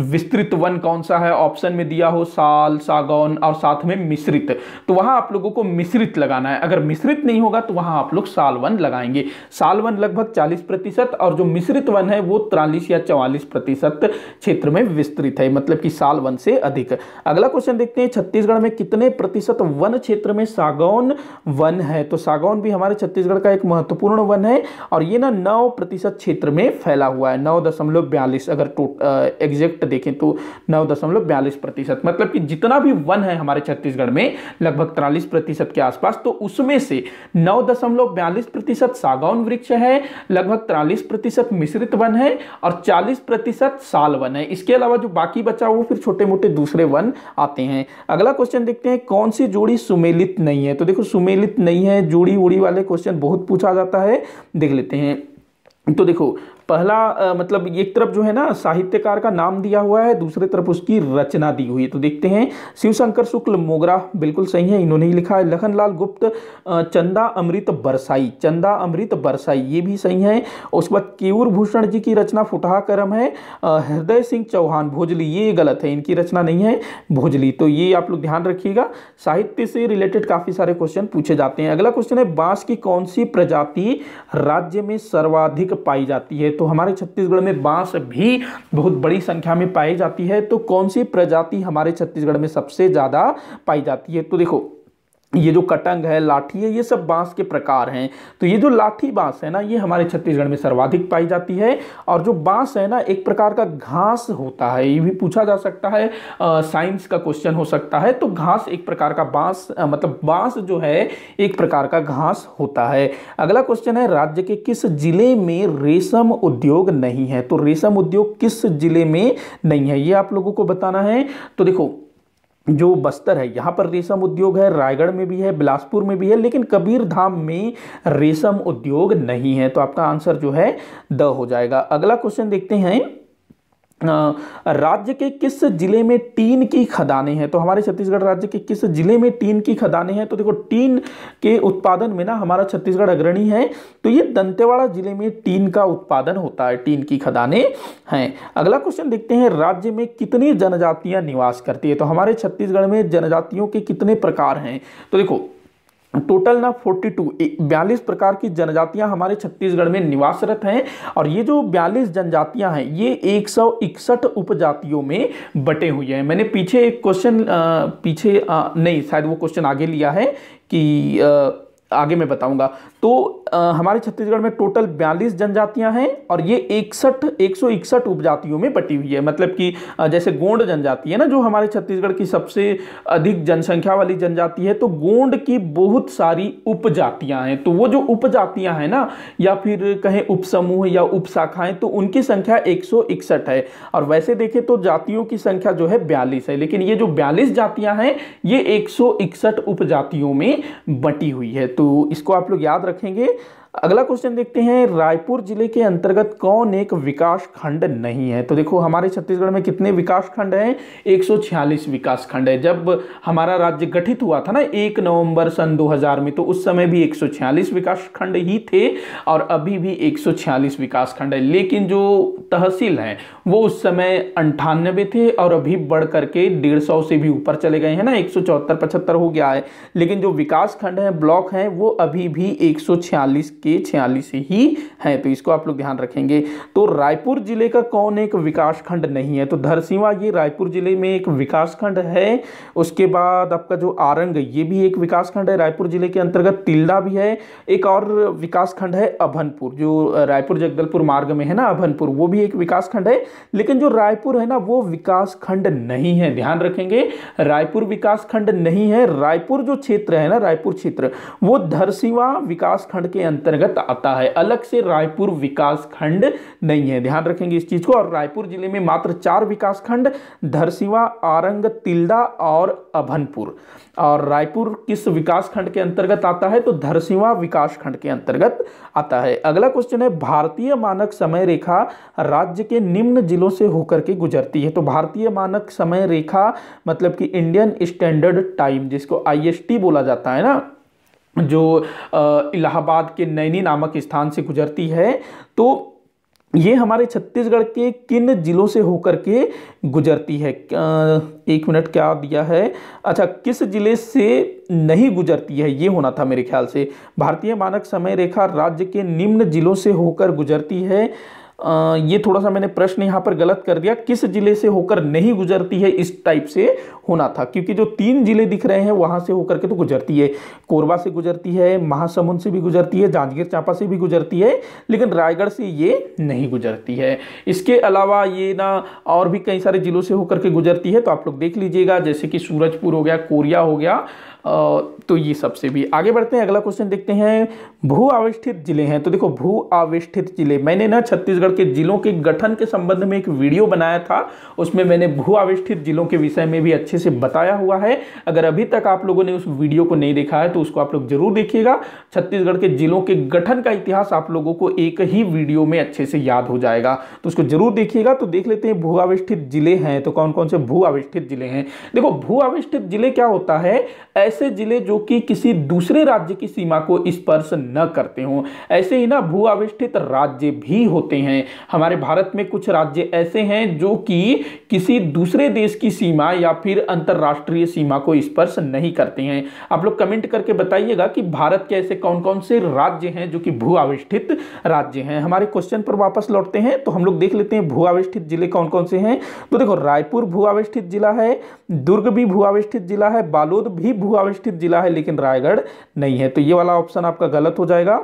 विस्तृत वन कौन सा है, ऑप्शन में दिया हो साल, सागौन और साथ में मिश्रित, तो वहां आप लोगों को मिश्रित लगाना है। अगर मिश्रित नहीं होगा तो वहां आप लोग साल वन लगाएंगे। साल वन लगभग 40% और जो मिश्रित वन है वो 43 या 44% क्षेत्र में विस्तृत है, मतलब कि साल वन से अधिक। अगला क्वेश्चन देखते हैं, छत्तीसगढ़ में कितने प्रतिशत वन क्षेत्र में सागौन वन है? तो सागौन भी हमारे छत्तीसगढ़ का एक महत्वपूर्ण वन है और ये ना 9% क्षेत्र में फैला हुआ है, 9.42। अगर एग्जैक्ट देखें तो 9.42%। मतलब कि जितना भी वन है हमारे छत्तीसगढ़ में लगभग 43% के आसपास, तो उसमें से 9.42% सागौन वृक्ष है, लगभग 43% मिश्रित वन है और 40% साल वन है। इसके अलावा जो बाकी बचा वो फिर छोटे मोटे दूसरे वन आते हैं। अगला क्वेश्चन देखते हैं, कौन सी जोड़ी सुमेलित नहीं है? तो देखो सुमेलित नहीं है, जोड़ी उड़ी वाले क्वेश्चन बहुत पूछा जाता है, देख लेते हैं। तो देखो पहला मतलब एक तरफ जो है ना साहित्यकार का नाम दिया हुआ है, दूसरी तरफ उसकी रचना दी हुई है। तो देखते हैं, शिवशंकर शुक्ल मोगरा बिल्कुल सही है, इन्होंने ही लिखा है। लखनलाल गुप्त चंदा अमृत बरसाई, चंदा अमृत बरसाई ये भी सही है। उसके बाद केयूर भूषण जी की रचना फुटहा करम है। हृदय सिंह चौहान भोजली ये गलत है, इनकी रचना नहीं है भोजली। तो ये आप लोग ध्यान रखिएगा, साहित्य से रिलेटेड काफी सारे क्वेश्चन पूछे जाते हैं। अगला क्वेश्चन है, बांस की कौन सी प्रजाति राज्य में सर्वाधिक पाई जाती है? तो हमारे छत्तीसगढ़ में बांस भी बहुत बड़ी संख्या में पाई जाती है। तो कौन सी प्रजाति हमारे छत्तीसगढ़ में सबसे ज़्यादा पाई जाती है? तो देखो, ये जो कटंग है, लाठी है, ये सब बांस के प्रकार हैं। तो ये जो लाठी बांस है ना, ये हमारे छत्तीसगढ़ में सर्वाधिक पाई जाती है। और जो बांस है ना, एक प्रकार का घास होता है, ये भी पूछा जा सकता है, साइंस का क्वेश्चन हो सकता है। तो घास एक प्रकार का बांस, मतलब बांस जो है एक प्रकार का घास होता है। अगला क्वेश्चन है, राज्य के किस जिले में रेशम उद्योग नहीं है? तो रेशम उद्योग किस जिले में नहीं है, ये आप लोगों को बताना है। तो देखो, जो बस्तर है यहाँ पर रेशम उद्योग है, रायगढ़ में भी है, बिलासपुर में भी है, लेकिन कबीरधाम में रेशम उद्योग नहीं है। तो आपका आंसर जो है द हो जाएगा। अगला क्वेश्चन देखते हैं, राज्य के किस जिले में टीन की खदानें हैं? तो हमारे छत्तीसगढ़ राज्य के किस जिले में टीन की खदानें हैं? तो देखो, टीन के उत्पादन में ना हमारा छत्तीसगढ़ अग्रणी है। तो ये दंतेवाड़ा जिले में टीन का उत्पादन होता है, टीन की खदानें हैं। अगला क्वेश्चन देखते हैं, राज्य में कितनी जनजातियां निवास करती है? तो हमारे छत्तीसगढ़ में जनजातियों के कितने प्रकार हैं? तो देखो, टोटल ना 42 प्रकार की जनजातियां हमारे छत्तीसगढ़ में निवासरत हैं। और ये जो 42 जनजातियां हैं, ये 161 उपजातियों में बटे हुए हैं। मैंने पीछे एक क्वेश्चन नहीं, शायद वो क्वेश्चन आगे लिया है कि आगे मैं बताऊंगा। तो हमारे छत्तीसगढ़ में टोटल 42 जनजातियां हैं और ये 161 उपजातियों में बटी हुई है। मतलब कि जैसे गोंड जनजाति है ना, जो हमारे छत्तीसगढ़ की सबसे अधिक जनसंख्या वाली जनजाति है, तो गोंड की बहुत सारी उपजातियां हैं। तो वो जो उपजातियां हैं ना, या फिर कहें उपसमूह या उपशाखाएं, तो उनकी संख्या 161 है। और वैसे देखें तो जातियों की संख्या जो है 42 है, लेकिन ये जो 42 जातियां हैं ये 161 उपजातियों में बटी हुई है। तो इसको आप लोग याद रखेंगे। अगला क्वेश्चन देखते हैं, रायपुर जिले के अंतर्गत कौन एक विकास खंड नहीं है? तो देखो, हमारे छत्तीसगढ़ में कितने विकास खंड हैं? 146 विकास खंड है। जब हमारा राज्य गठित हुआ था ना 1 नवंबर सन 2000 में, तो उस समय भी 146 विकास खंड ही थे और अभी भी 146 विकास खंड है। लेकिन जो तहसील हैं वो उस समय 98 थे और अभी बढ़ करके 150 से भी ऊपर चले गए हैं ना, 174-75 हो गया है। लेकिन जो विकास खंड है, ब्लॉक हैं, वो अभी भी 146 के 46 ही है। तो इसको आप लोग ध्यान रखेंगे। तो रायपुर जिले का कौन एक विकास खंड नहीं है? तो धरसींवा, ये रायपुर जिले में एक विकास खंड है। उसके बाद आपका जो आरंग, ये भी एक विकास खंड है रायपुर जिले के अंतर्गत। तिल्दा भी है। एक और विकास खंड है अभनपुर, जो रायपुर जगदलपुर मार्ग में है ना, अभनपुर, वो भी एक विकास खंड है। लेकिन जो रायपुर है ना, वो विकास खंड नहीं है। ध्यान रखेंगे, रायपुर विकास खंड नहीं है। रायपुर जो क्षेत्र है ना, रायपुर क्षेत्र, वो धरसींवा विकास खंड के अंतर्गत आता है। अलग से रायपुर विकास खंड नहीं है। ध्यान रखेंगे इस चीज को। और रायपुर जिले में मात्र 4 विकास खंड, धरसींवा, आरंग, तिल्दा और अभनपुर। और रायपुर किस विकास खंड के अंतर्गत आता है? तो धरसींवा विकास खंड के अंतर्गत आता है। अगला क्वेश्चन है, भारतीय मानक समय रेखा राज्य के निम्न जिलों से होकर के गुजरती है। तो भारतीय मानक समय रेखा मतलब कि इंडियन स्टैंडर्ड टाइम, जिसको IST बोला जाता है ना, जो इलाहाबाद के नैनी नामक स्थान से गुजरती है। तो ये हमारे छत्तीसगढ़ के किन जिलों से होकर के गुजरती है? एक मिनट, क्या दिया है? अच्छा, किस जिले से नहीं गुजरती है, ये होना था मेरे ख्याल से। भारतीय मानक समय रेखा राज्य के निम्न जिलों से होकर गुजरती है। ये थोड़ा सा मैंने प्रश्न यहाँ पर गलत कर दिया, किस जिले से होकर नहीं गुजरती है, इस टाइप से होना था, क्योंकि जो 3 जिले दिख रहे हैं वहां से होकर के तो गुजरती है। कोरबा से गुजरती है, महासमुंद से भी गुजरती है, जांजगीर चांपा से भी गुजरती है, लेकिन रायगढ़ से ये नहीं गुजरती है। इसके अलावा ये ना और भी कई सारे जिलों से होकर के गुजरती है, तो आप लोग देख लीजिएगा, जैसे कि सूरजपुर हो गया, कोरिया हो गया। तो ये सबसे भी आगे बढ़ते हैं। अगला क्वेश्चन देखते हैं, भू आविष्ठित जिले हैं। तो देखो, भू आविष्ठित जिले, मैंने ना छत्तीसगढ़ के जिलों के गठन के संबंध में एक वीडियो बनाया था, उसमें मैंने भू आविष्ठित जिलों के विषय में भी अच्छे से बताया हुआ है। अगर अभी तक आप लोगों ने उस वीडियो को नहीं देखा है तो उसको आप लोग जरूर देखिएगा। छत्तीसगढ़ के जिलों के गठन का इतिहास आप लोगों को एक ही वीडियो में अच्छे से याद हो जाएगा, तो उसको जरूर देखिएगा। तो देख लेते हैं, भू आविष्ठित जिले हैं तो कौन कौन से भू आविष्ठित जिले हैं। देखो, भू आविष्ठित जिले क्या होता है? ऐसे जिले जो कि किसी दूसरे राज्य की सीमा को स्पर्श न करते हों। ऐसे ही ना भू आविष्ठित राज्य भी होते हैं। हमारे भारत में कुछ राज्य ऐसे हैं जो कि किसी दूसरे देश की सीमा या फिर अंतरराष्ट्रीय सीमा को स्पर्श नहीं करते हैं। आप लोग कमेंट करके बताइएगा कि भारत के ऐसे कौन कौन से राज्य हैं जो कि भू आविष्ठित राज्य हैं। हमारे क्वेश्चन पर वापस लौटते हैं तो हम लोग देख लेते हैं भू आविष्ठित जिले कौन कौन से हैं। तो देखो, रायपुर भू आविष्ठित जिला है, दुर्ग भी भू आविष्ठित जिला है, बालोद भी भू आविष्ठित जिला है, लेकिन रायगढ़ नहीं है। तो ये वाला ऑप्शन आपका गलत हो जाएगा।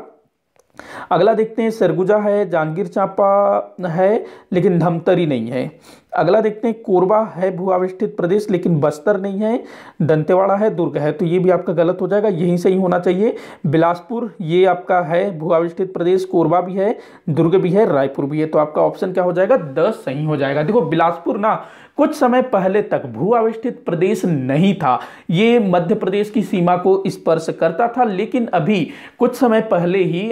अगला देखते हैं, सरगुजा है, जांजगीर चांपा है, लेकिन धमतरी नहीं है। अगला देखते हैं, कोरबा है भू आविष्ठित प्रदेश, लेकिन बस्तर नहीं है। दंतेवाड़ा है, दुर्ग है, तो ये भी आपका गलत हो जाएगा, यहीं सही होना चाहिए। बिलासपुर ये आपका है भू आविष्ठित प्रदेश, कोरबा भी है, दुर्ग भी है, रायपुर भी है, तो आपका ऑप्शन क्या हो जाएगा, 10 सही हो जाएगा। देखो, बिलासपुर ना कुछ समय पहले तक भू आविष्ठित प्रदेश नहीं था, ये मध्य प्रदेश की सीमा को स्पर्श करता था, लेकिन अभी कुछ समय पहले ही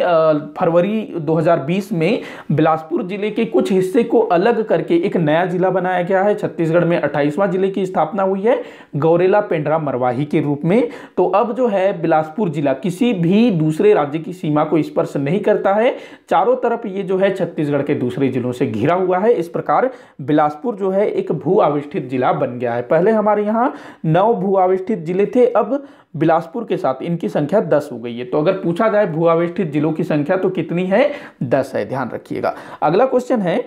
फरवरी 2020 में बिलासपुर जिले के कुछ हिस्से को अलग करके एक नया जिला बनाया गया है। छत्तीसगढ़ में 28वां जिले की स्थापना हुई है गौरेला पेंड्रा मरवाही के रूप में। तो अब जो है बिलासपुर जिला किसी भी दूसरे राज्य की सीमा को स्पर्श नहीं करता है, चारों तरफ ये जो है छत्तीसगढ़ के दूसरे जिलों से घिरा हुआ है। इस प्रकार बिलासपुर जो है एक भू आविष्ठित जिला बन गया है। पहले हमारे यहाँ 9 भू आविष्ठित जिले थे, अब बिलासपुर के साथ इनकी संख्या 10 हो गई है। तो अगर पूछा जाए भू आविष्ठित जिलों की संख्या तो कितनी है, 10 है, ध्यान रखिएगा। अगला क्वेश्चन है,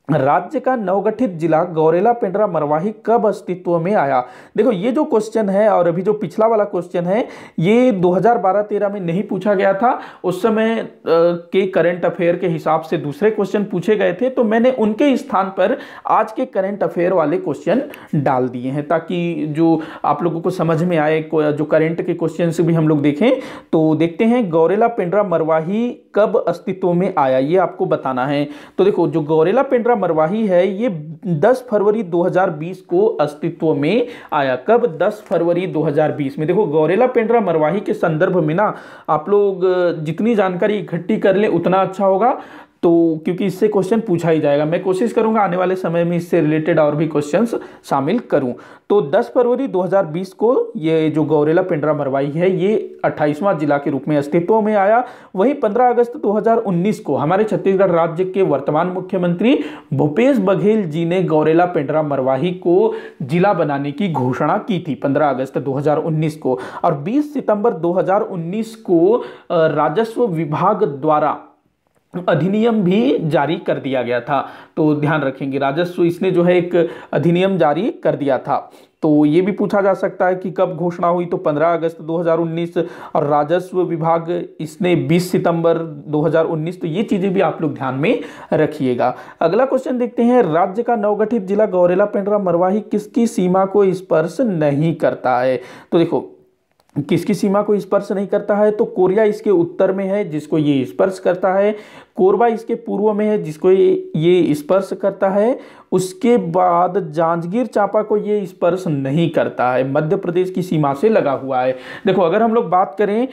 राज्य का नवगठित जिला गौरेला पेंड्रा मरवाही कब अस्तित्व में आया। देखो, ये जो क्वेश्चन है और अभी जो पिछला वाला क्वेश्चन है ये 2012-13 में नहीं पूछा गया था। उस समय के करंट अफेयर के हिसाब से दूसरे क्वेश्चन पूछे गए थे, तो मैंने उनके स्थान पर आज के करंट अफेयर वाले क्वेश्चन डाल दिए हैं ताकि जो आप लोगों को समझ में आए। जो करंट के क्वेश्चन से भी हम लोग देखें तो देखते हैं गौरेला पेंड्रा मरवाही कब अस्तित्व में आया, ये आपको बताना है। तो देखो, जो गौरेला पेंड्रा मरवाही है ये 10 फरवरी 2020 को अस्तित्व में आया। कब? 10 फरवरी 2020 में। देखो, गौरेला पेंड्रा मरवाही के संदर्भ में ना आप लोग जितनी जानकारी इकट्ठी कर ले उतना अच्छा होगा, तो क्योंकि इससे क्वेश्चन पूछा ही जाएगा। मैं कोशिश करूंगा आने वाले समय में इससे रिलेटेड और भी क्वेश्चंस शामिल करूं। तो 10 फरवरी 2020 को ये जो गौरेला पेंड्रा मरवाही है ये 28वां जिला के रूप में अस्तित्व में आया। वहीं 15 अगस्त 2019 को हमारे छत्तीसगढ़ राज्य के वर्तमान मुख्यमंत्री भूपेश बघेल जी ने गौरेला पेंड्रा मरवाही को जिला बनाने की घोषणा की थी 15 अगस्त 2019 को, और 20 सितंबर 2019 को राजस्व विभाग द्वारा अधिनियम भी जारी कर दिया गया था। तो ध्यान रखेंगे, राजस्व इसने जो है एक अधिनियम जारी कर दिया था। तो ये भी पूछा जा सकता है कि कब घोषणा हुई, तो 15 अगस्त 2019, और राजस्व विभाग इसने 20 सितंबर 2019। तो ये चीजें भी आप लोग ध्यान में रखिएगा। अगला क्वेश्चन देखते हैं, राज्य का नवगठित जिला गौरेला पेंड्रा मरवाही किसकी सीमा को स्पर्श नहीं करता है। तो देखो, किसकी सीमा को स्पर्श नहीं करता है, तो कोरिया इसके उत्तर में है जिसको ये स्पर्श करता है, कोरबा इसके पूर्व में है जिसको ये स्पर्श करता है, उसके बाद जांजगीर चांपा को ये स्पर्श नहीं करता है, मध्य प्रदेश की सीमा से लगा हुआ है। देखो, अगर हम लोग बात करें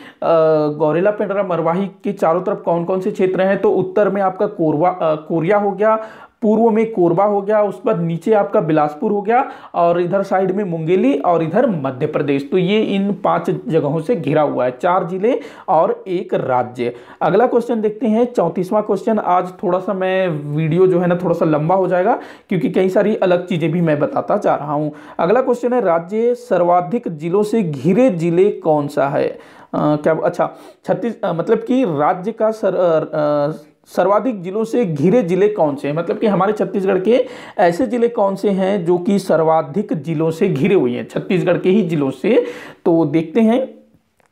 गौरेला पेंड्रा मरवाही के चारों तरफ कौन कौन से क्षेत्र हैं, तो उत्तर में आपका कोरिया हो गया, पूर्व में कोरबा हो गया, उसके बाद नीचे आपका बिलासपुर हो गया, और इधर साइड में मुंगेली, और इधर मध्य प्रदेश। तो ये इन 5 जगहों से घिरा हुआ है, 4 जिले और 1 राज्य। अगला क्वेश्चन देखते हैं, 34वां क्वेश्चन। आज थोड़ा सा मैं वीडियो जो है ना थोड़ा सा लंबा हो जाएगा क्योंकि कई सारी अलग चीजें भी मैं बताता जा रहा हूं। अगला क्वेश्चन है, राज्य सर्वाधिक जिलों से घिरे जिले कौन सा है। क्या? अच्छा, मतलब कि राज्य का सर्वाधिक जिलों से घिरे जिले कौन से हैं, मतलब कि हमारे छत्तीसगढ़ के ऐसे जिले कौन से हैं जो कि सर्वाधिक जिलों से घिरे हुए हैं, छत्तीसगढ़ के ही जिलों से। तो देखते हैं,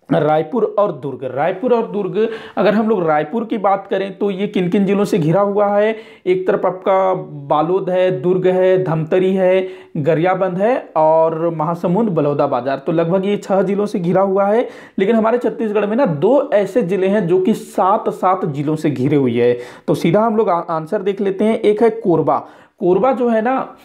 रायपुर और दुर्ग। रायपुर और दुर्ग, अगर हम लोग रायपुर की बात करें तो ये किन किन जिलों से घिरा हुआ है, एक तरफ आपका बालोद है, दुर्ग है, धमतरी है, गरियाबंद है, और महासमुंद बलौदाबाजार। तो लगभग ये 6 जिलों से घिरा हुआ है। लेकिन हमारे छत्तीसगढ़ में ना 2 ऐसे जिले हैं जो कि 7 जिलों से घिरे हुए हैं। तो सीधा हम लोग आंसर देख लेते हैं। एक है कोरबा। कोरबा जो है ना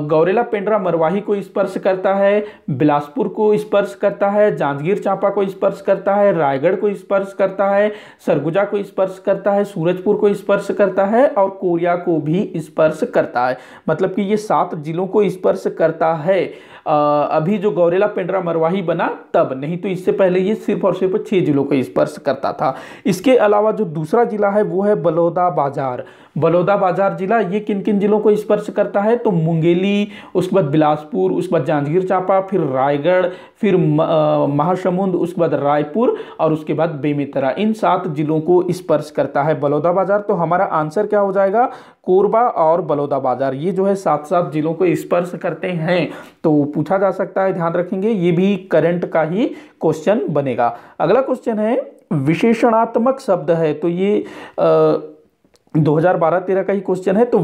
गौरेला, पेंड्रा, मरवाही को स्पर्श करता है, बिलासपुर को स्पर्श करता है, जांजगीर चांपा को स्पर्श करता है, रायगढ़ को स्पर्श करता है, सरगुजा को स्पर्श करता है, सूरजपुर को स्पर्श करता है और कोरिया को भी स्पर्श करता है। मतलब कि ये 7 जिलों को स्पर्श करता है। अभी जो गौरेला, पेंड्रा, मरवाही बना तब, नहीं तो इससे पहले ये सिर्फ और सिर्फ 6 जिलों को स्पर्श करता था। इसके अलावा जो दूसरा जिला है वो है बलौदाबाजार। बलौदाबाजार जिला ये किन किन जिलों को स्पर्श करता है? तो मुंगेली, उसके बाद बिलासपुर, उसके बाद जांजगीर चांपा, फिर रायगढ़, फिर महासमुंद, उसके बाद रायपुर और उसके बाद बेमेतरा। इन 7 जिलों को स्पर्श करता है बलौदाबाजार। तो हमारा आंसर क्या हो जाएगा? कोरबा और बलौदाबाजार, ये जो है 7 जिलों को स्पर्श करते हैं। तो पूछा जा सकता है, ध्यान रखेंगे, ये भी करंट का ही क्वेश्चन बनेगा। अगला क्वेश्चन है विशेषणात्मक शब्द है, तो ये 2012-13 का ही क्वेश्चन है। तो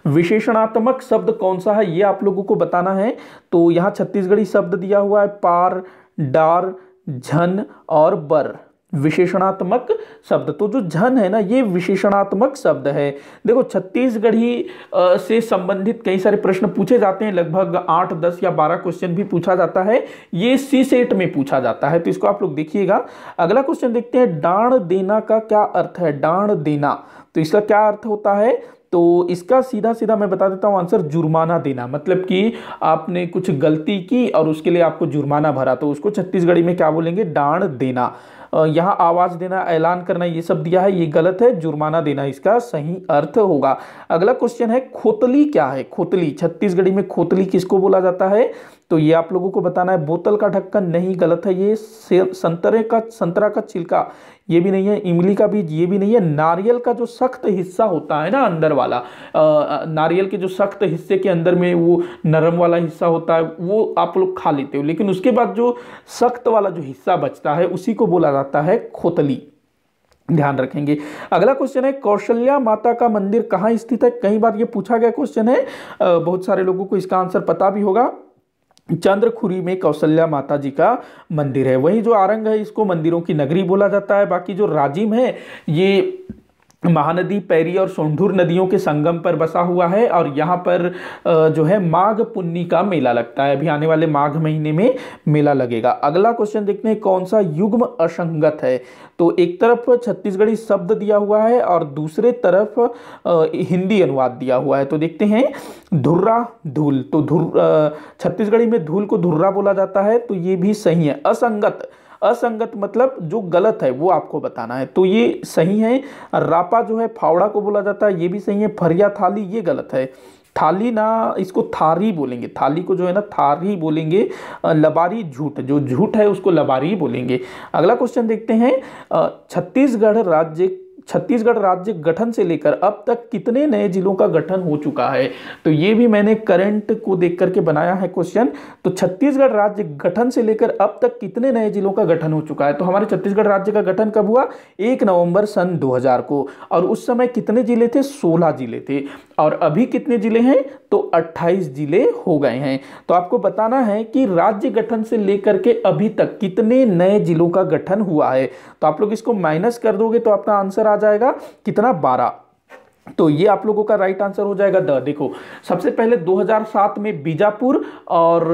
विशेषणात्मक शब्द कौन सा है ये आप लोगों को बताना है। तो यहाँ छत्तीसगढ़ी शब्द दिया हुआ है, पार, डार, झन और बर, विशेषणात्मक शब्द। तो जो झन है ना, ये विशेषणात्मक शब्द है। देखो छत्तीसगढ़ी से संबंधित कई सारे प्रश्न पूछे जाते हैं, लगभग 8, 10 या 12 क्वेश्चन भी पूछा जाता है। ये सी सेट में पूछा जाता है, तो इसको आप लोग देखिएगा। अगला क्वेश्चन देखते हैं, डांड देना का क्या अर्थ है? डांड देना, तो इसका क्या अर्थ होता है? तो इसका सीधा सीधा मैं बता देता हूं आंसर, जुर्माना देना। मतलब कि आपने कुछ गलती की और उसके लिए आपको जुर्माना भरा, तो उसको छत्तीसगढ़ी में क्या बोलेंगे? डांड देना। यहाँ आवाज देना, ऐलान करना, ये सब दिया है, ये गलत है। जुर्माना देना इसका सही अर्थ होगा। अगला क्वेश्चन है, खोतली क्या है? खोतली, छत्तीसगढ़ी में खोतली किसको बोला जाता है? तो ये आप लोगों को बताना है। बोतल का ढक्कन नहीं, गलत है ये। संतरा का छिलका, ये भी नहीं है। इमली का बीज, ये भी नहीं है। नारियल का जो सख्त हिस्सा होता है ना, अंदर वाला, नारियल के जो सख्त हिस्से के अंदर में वो नरम वाला हिस्सा होता है, वो आप लोग खा लेते हो, लेकिन उसके बाद जो सख्त वाला जो हिस्सा बचता है उसी को बोला जाता है खोतली। ध्यान रखेंगे। अगला क्वेश्चन है, कौशल्या माता का मंदिर कहाँ स्थित है? कई बार ये पूछा गया क्वेश्चन है, बहुत सारे लोगों को इसका आंसर पता भी होगा। चंद्रखुरी में कौशल्या माता जी का मंदिर है। वहीं जो आरंग है, इसको मंदिरों की नगरी बोला जाता है। बाकी जो राजिम है, ये महानदी, पैरी और सोंढूर नदियों के संगम पर बसा हुआ है और यहाँ पर जो है माघ पुन्नी का मेला लगता है। अभी आने वाले माघ महीने में मेला लगेगा। अगला क्वेश्चन देखते हैं, कौन सा युग्म असंगत है? तो एक तरफ छत्तीसगढ़ी शब्द दिया हुआ है और दूसरे तरफ हिंदी अनुवाद दिया हुआ है। तो देखते हैं, धुर्रा, धूल, तो छत्तीसगढ़ी में धूल को धुर्रा बोला जाता है, तो ये भी सही है। असंगत, असंगत मतलब जो गलत है वो आपको बताना है, तो ये सही है। रापा जो है फावड़ा को बोला जाता है, ये भी सही है। फरिया थाली, ये गलत है। थाली ना, इसको थारी बोलेंगे। थाली को जो है ना थारी बोलेंगे। लबारी, झूठ, जो झूठ है उसको लबारी बोलेंगे। अगला क्वेश्चन देखते हैं, छत्तीसगढ़ राज्य गठन से लेकर अब तक कितने नए जिलों का गठन हो चुका है? तो ये भी मैंने करंट को देख करके बनाया है क्वेश्चन। तो छत्तीसगढ़ राज्य गठन से लेकर अब तक कितने नए जिलों का गठन हो चुका है? तो हमारे छत्तीसगढ़ राज्य का गठन कब हुआ? 1 नवंबर सन 2000 को। और उस समय कितने जिले थे? 16 जिले थे। और अभी कितने जिले हैं? तो 28 जिले हो गए हैं। तो आपको बताना है कि राज्य गठन से लेकर के अभी तक कितने नए जिलों का गठन हुआ है। तो आप लोग इसको माइनस कर दोगे तो अपना आंसर आ जाएगा कितना? 12। तो ये आप लोगों का राइट आंसर हो जाएगा द। देखो, सबसे पहले 2007 में बीजापुर और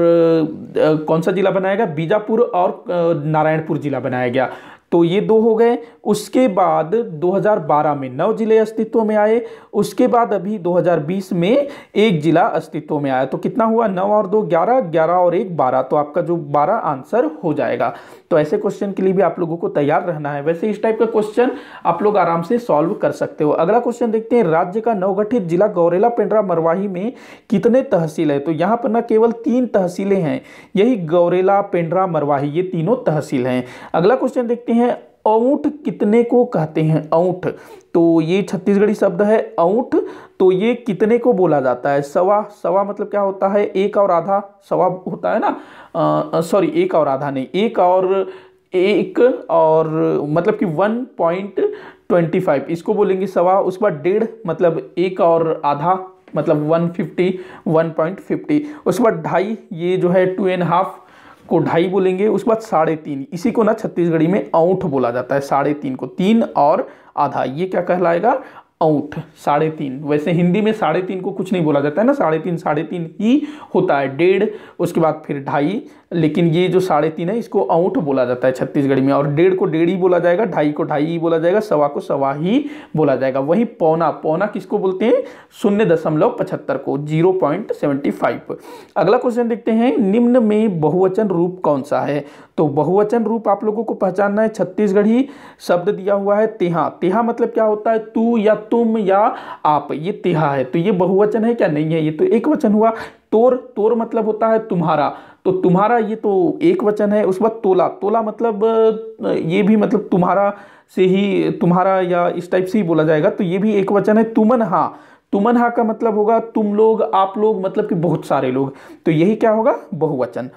कौन सा जिला बनाया गया? बीजापुर और नारायणपुर जिला बनाया गया, तो ये 2 हो गए। उसके बाद 2012 में 9 जिले अस्तित्व में आए। उसके बाद अभी 2020 में 1 जिला अस्तित्व में आया। तो कितना हुआ? 9 और 2 11, 11 और 1 12। तो आपका जो 12 आंसर हो जाएगा। तो ऐसे क्वेश्चन के लिए भी आप लोगों को तैयार रहना है। वैसे इस टाइप का क्वेश्चन आप लोग आराम से सॉल्व कर सकते हो। अगला क्वेश्चन देखते हैं, राज्य का नवगठित जिला गौरेला, पेंड्रा, मरवाही में कितने तहसील है? तो यहाँ पर ना केवल 3 तहसीलें हैं, यही गौरेला, पेंड्रा, मरवाही, ये तीनों तहसील हैं। अगला क्वेश्चन देखते हैं, औंठ कितने को कहते हैं? औंठ, तो ये छत्तीसगढ़ी शब्द है औंठ। तो ये कितने को बोला जाता है? सवा, सवा मतलब क्या होता है? 1 और आधा, सवा होता है ना, सॉरी 1 और आधा नहीं, 1 और मतलब कि 1.25, इसको बोलेंगे सवा। उसके बाद 1.5 मतलब 1 और आधा मतलब 150, 1.50। उसके बाद 2.5, ये जो है 2.5 को 2.5 बोलेंगे। उसके बाद 3.5, इसी को ना छत्तीसगढ़ी में औंठ बोला जाता है। 3.5 को 3 और आधा, ये क्या कहलाएगा? ऊंट 3.5। वैसे हिंदी में 3.5 को कुछ नहीं बोला जाता है ना, 3.5 ही होता है, 1.5 उसके बाद फिर 2.5, लेकिन ये जो 3.5 है इसको ऊंट बोला जाता है छत्तीसगढ़ी में। और 1.5 को 1.5 ही बोला जाएगा, 2.5 को 2.5 ही बोला जाएगा, 1.25 को 1.25 ही बोला जाएगा। वही पौना, पौना किसको बोलते हैं? 0.75 को, 0.75। अगला क्वेश्चन देखते हैं, निम्न में बहुवचन रूप कौन सा है? तो बहुवचन रूप आप लोगों को पहचानना है, छत्तीसगढ़ी शब्द दिया हुआ है तेहा। तेहा मतलब क्या होता है? तू या तुम या आप, ये तेहा है। तो ये बहुवचन है क्या? नहीं है, ये तो एक वचन हुआ। तोर, तोर मतलब होता है तुम्हारा, तो तुम्हारा ये तो एक वचन है। उसके बाद तोला, तोला मतलब ये भी मतलब तुम्हारा से ही, तुम्हारा या इस टाइप से ही बोला जाएगा, तो ये भी एक वचन है। तुमनहा, तुमनहा का मतलब होगा तुम लोग, आप लोग, मतलब कि बहुत सारे लोग, तो यही क्या होगा? बहुवचन।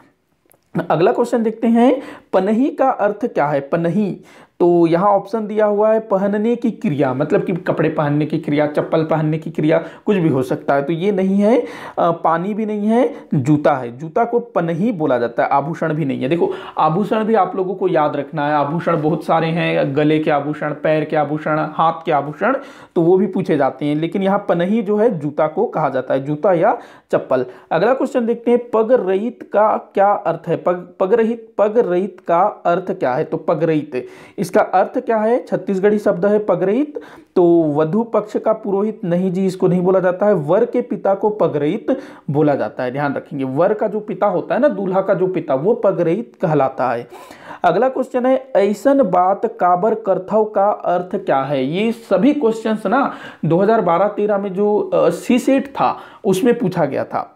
अगला क्वेश्चन देखते हैं, पनही का अर्थ क्या है? पनही, तो यहाँ ऑप्शन दिया हुआ है पहनने की क्रिया, मतलब कि कपड़े पहनने की क्रिया, चप्पल पहनने की क्रिया, कुछ भी हो सकता है। तो ये नहीं है, पानी भी नहीं है, जूता है। जूता को पनही बोला जाता है। आभूषण भी नहीं है। देखो आभूषण भी आप लोगों को याद रखना है, आभूषण बहुत सारे हैं, गले के आभूषण, पैर के आभूषण, हाथ के आभूषण, तो वो भी पूछे जाते हैं। लेकिन यहाँ पनही जो है जूता को कहा जाता है, जूता या चप्पल। अगला क्वेश्चन देखते हैं, पग रहित का क्या अर्थ है? पग रहित का अर्थ क्या है? तो पग रहित, इसका अर्थ क्या है? छत्तीसगढ़ी शब्द है पगरहित। तो वधु पक्ष का पुरोहित नहीं जी, इसको नहीं बोला जाता है। वर के पिता को पगरहित बोला जाता है, ध्यान रखेंगे। वर का जो पिता होता है ना, दूल्हा का जो पिता, वो पगरहित कहलाता है। अगला क्वेश्चन है, ऐसन बात काबर करथव का अर्थ क्या है? ये सभी क्वेश्चंस ना 2012-13 में जो सीसेट था उसमें पूछा गया था।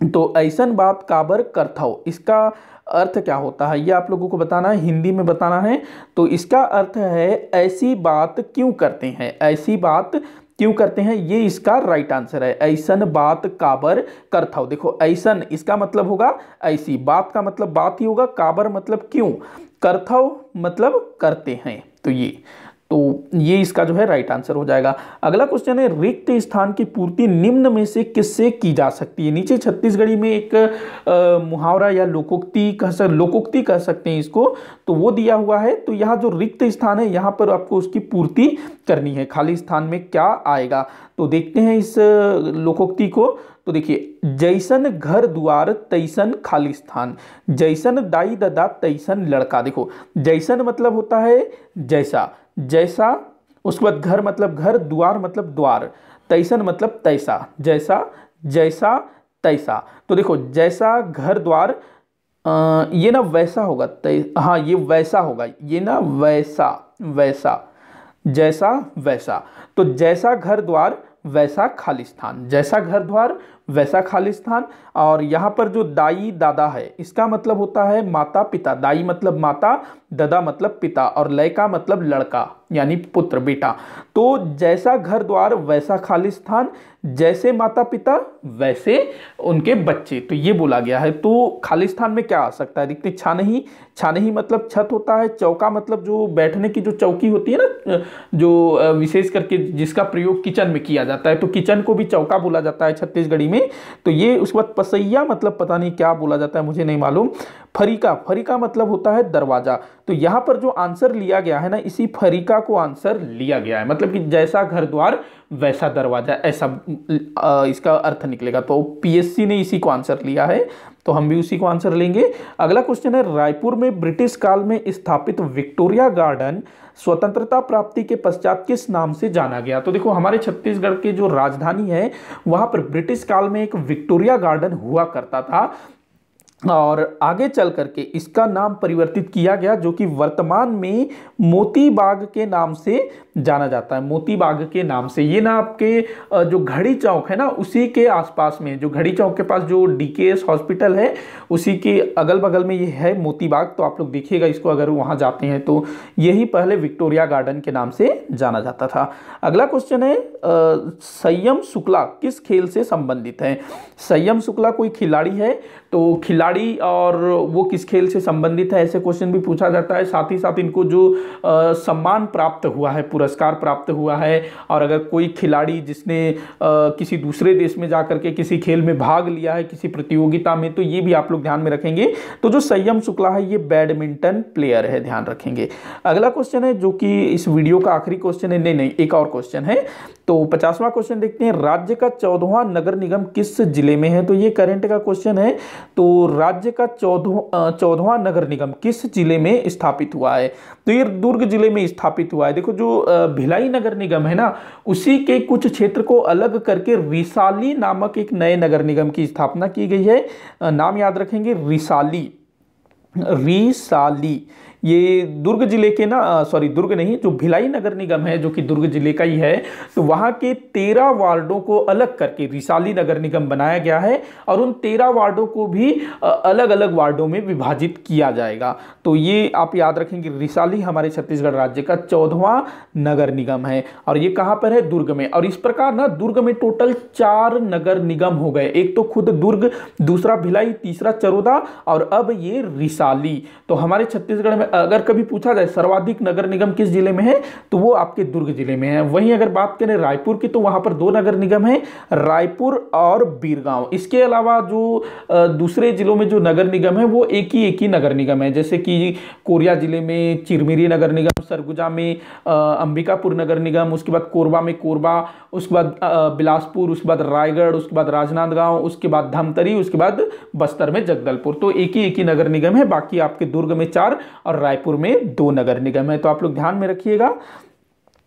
तो ऐसन बात काबर करथव, इसका अर्थ क्या होता है ये आप लोगों को बताना है, हिंदी में बताना है। तो इसका अर्थ है ऐसी बात क्यों करते हैं, ऐसी बात क्यों करते हैं, ये इसका राइट आंसर है। ऐसन बात काबर करथव। देखो ऐसन इसका मतलब होगा ऐसी, बात का मतलब बात ही होगा, काबर मतलब क्यों, करथव मतलब करते हैं। तो ये इसका जो है राइट आंसर हो जाएगा। अगला क्वेश्चन है, रिक्त स्थान की पूर्ति निम्न में से किससे की जा सकती है? नीचे छत्तीसगढ़ी में एक मुहावरा या लोकोक्ति कह सकते हैं इसको, तो वो दिया हुआ है। तो यहाँ जो रिक्त स्थान है यहाँ पर आपको उसकी पूर्ति करनी है। खाली स्थान में क्या आएगा? तो देखते हैं इस लोकोक्ति को। तो देखिए, जैसन घर द्वार तैसन खाली स्थान, जैसन दाई ददा तैसन लड़का। देखो जैसन मतलब होता है जैसा, जैसा, उसके बाद घर मतलब घर, द्वार मतलब द्वार, तैसन मतलब तैसा, जैसा, जैसा, तैसा। तो देखो जैसा घर द्वार, ये ना वैसा होगा, हाँ ये वैसा होगा, ये ना वैसा, वैसा, जैसा वैसा। तो जैसा घर द्वार वैसा खाली स्थान, जैसा घर द्वार वैसा खाली स्थान। और यहाँ पर जो दाई दादा है इसका मतलब होता है माता पिता, दाई मतलब माता, दादा मतलब पिता, और लड़का मतलब लड़का यानी पुत्र, बेटा। तो जैसा घर द्वार वैसा खाली स्थान, जैसे माता पिता वैसे उनके बच्चे, तो ये बोला गया है। तो खाली स्थान में क्या आ सकता है? देखते, छानही, छानही मतलब छत होता है। चौका मतलब जो बैठने की जो चौकी होती है ना, जो विशेष करके जिसका प्रयोग किचन में किया जाता है, तो किचन को भी चौका बोला जाता है छत्तीसगढ़ी में। तो ये उसके बाद पसैया मतलब पता नहीं क्या बोला जाता है, मुझे नहीं मालूम। फरीका, फरीका मतलब होता है दरवाजा। तो यहाँ पर जो आंसर लिया गया है ना, इसी फरीका को आंसर लिया गया है, मतलब कि जैसा घर द्वार वैसा दरवाजा, ऐसा इसका अर्थ निकलेगा। तो पीएससी ने इसी को आंसर लिया है, तो हम भी उसी को आंसर लेंगे। अगला क्वेश्चन है, रायपुर में ब्रिटिश काल में स्थापित विक्टोरिया गार्डन स्वतंत्रता प्राप्ति के पश्चात किस नाम से जाना गया? तो देखो हमारे छत्तीसगढ़ के जो राजधानी है वहां पर ब्रिटिश काल में एक विक्टोरिया गार्डन हुआ करता था, और आगे चल करके इसका नाम परिवर्तित किया गया, जो कि वर्तमान में मोती बाग के नाम से जाना जाता है। मोती बाग के नाम से, ये ना आपके जो घड़ी चौक है ना उसी के आसपास में, जो घड़ी चौक के पास जो डीकेएस हॉस्पिटल है उसी के अगल बगल में ये है मोती बाग। तो आप लोग देखिएगा इसको अगर वहां जाते हैं तो। यही पहले विक्टोरिया गार्डन के नाम से जाना जाता था। अगला क्वेश्चन है, संयम शुक्ला किस खेल से संबंधित है? संयम शुक्ला कोई खिलाड़ी है, तो खिलाड़ी और वो किस खेल से संबंधित है, ऐसे क्वेश्चन भी पूछा जाता है। साथ ही साथ इनको जो सम्मान प्राप्त हुआ है, पुरस्कार प्राप्त हुआ है, और अगर कोई खिलाड़ी जिसने किसी दूसरे देश में जाकर के किसी खेल में भाग लिया है, किसी प्रतियोगिता में, तो ये भी आप लोग ध्यान में रखेंगे। तो जो संयम शुक्ला है ये बैडमिंटन प्लेयर है, ध्यान रखेंगे। अगला क्वेश्चन है जो कि इस वीडियो का आखिरी क्वेश्चन है, नहीं एक और क्वेश्चन है। तो 50वां क्वेश्चन देखते हैं, राज्य का 14वां नगर निगम किस जिले में है। तो ये करंट का क्वेश्चन है। तो राज्य का 14वां नगर निगम किस जिले में स्थापित हुआ है। तो ये दुर्ग जिले में स्थापित हुआ है। देखो जो भिलाई नगर निगम है ना, उसी के कुछ क्षेत्र को अलग करके रिसाली नामक एक नए नगर निगम की स्थापना की गई है। नाम याद रखेंगे, रिसाली। ये दुर्ग जिले के ना, सॉरी दुर्ग नहीं, जो भिलाई नगर निगम है जो कि दुर्ग जिले का ही है, तो वहां के 13 वार्डों को अलग करके रिसाली नगर निगम बनाया गया है, और उन 13 वार्डों को भी अलग अलग वार्डों में विभाजित किया जाएगा। तो ये आप याद रखेंगे, रिसाली हमारे छत्तीसगढ़ राज्य का 14वां नगर निगम है, और ये कहां पर है, दुर्ग में। और इस प्रकार ना दुर्ग में टोटल 4 नगर निगम हो गए, एक तो खुद दुर्ग, दूसरा भिलाई, तीसरा चरोदा, और अब ये रिसाली। तो हमारे छत्तीसगढ़ में अगर कभी पूछा जाए सर्वाधिक नगर निगम किस जिले में है, तो वो आपके दुर्ग जिले में है। वहीं अगर बात करें रायपुर की, तो वहां पर 2 नगर निगम है, रायपुर और बीरगांव। इसके अलावा जो दूसरे जिलों में जो नगर निगम है वो एक ही नगर निगम है, जैसे कि कोरिया जिले में चिरमिरी नगर निगम, सरगुजा में अंबिकापुर नगर निगम, उसके बाद कोरबा में कोरबा, उसके बाद बिलासपुर, उसके बाद रायगढ़, उसके बाद राजनांदगांव, उसके बाद धमतरी, उसके बाद बस्तर में जगदलपुर। तो एक ही नगर निगम है। बाकी आपके दुर्ग में 4 और रायपुर में 2 नगर निगम है। तो आप लोग ध्यान में रखिएगा।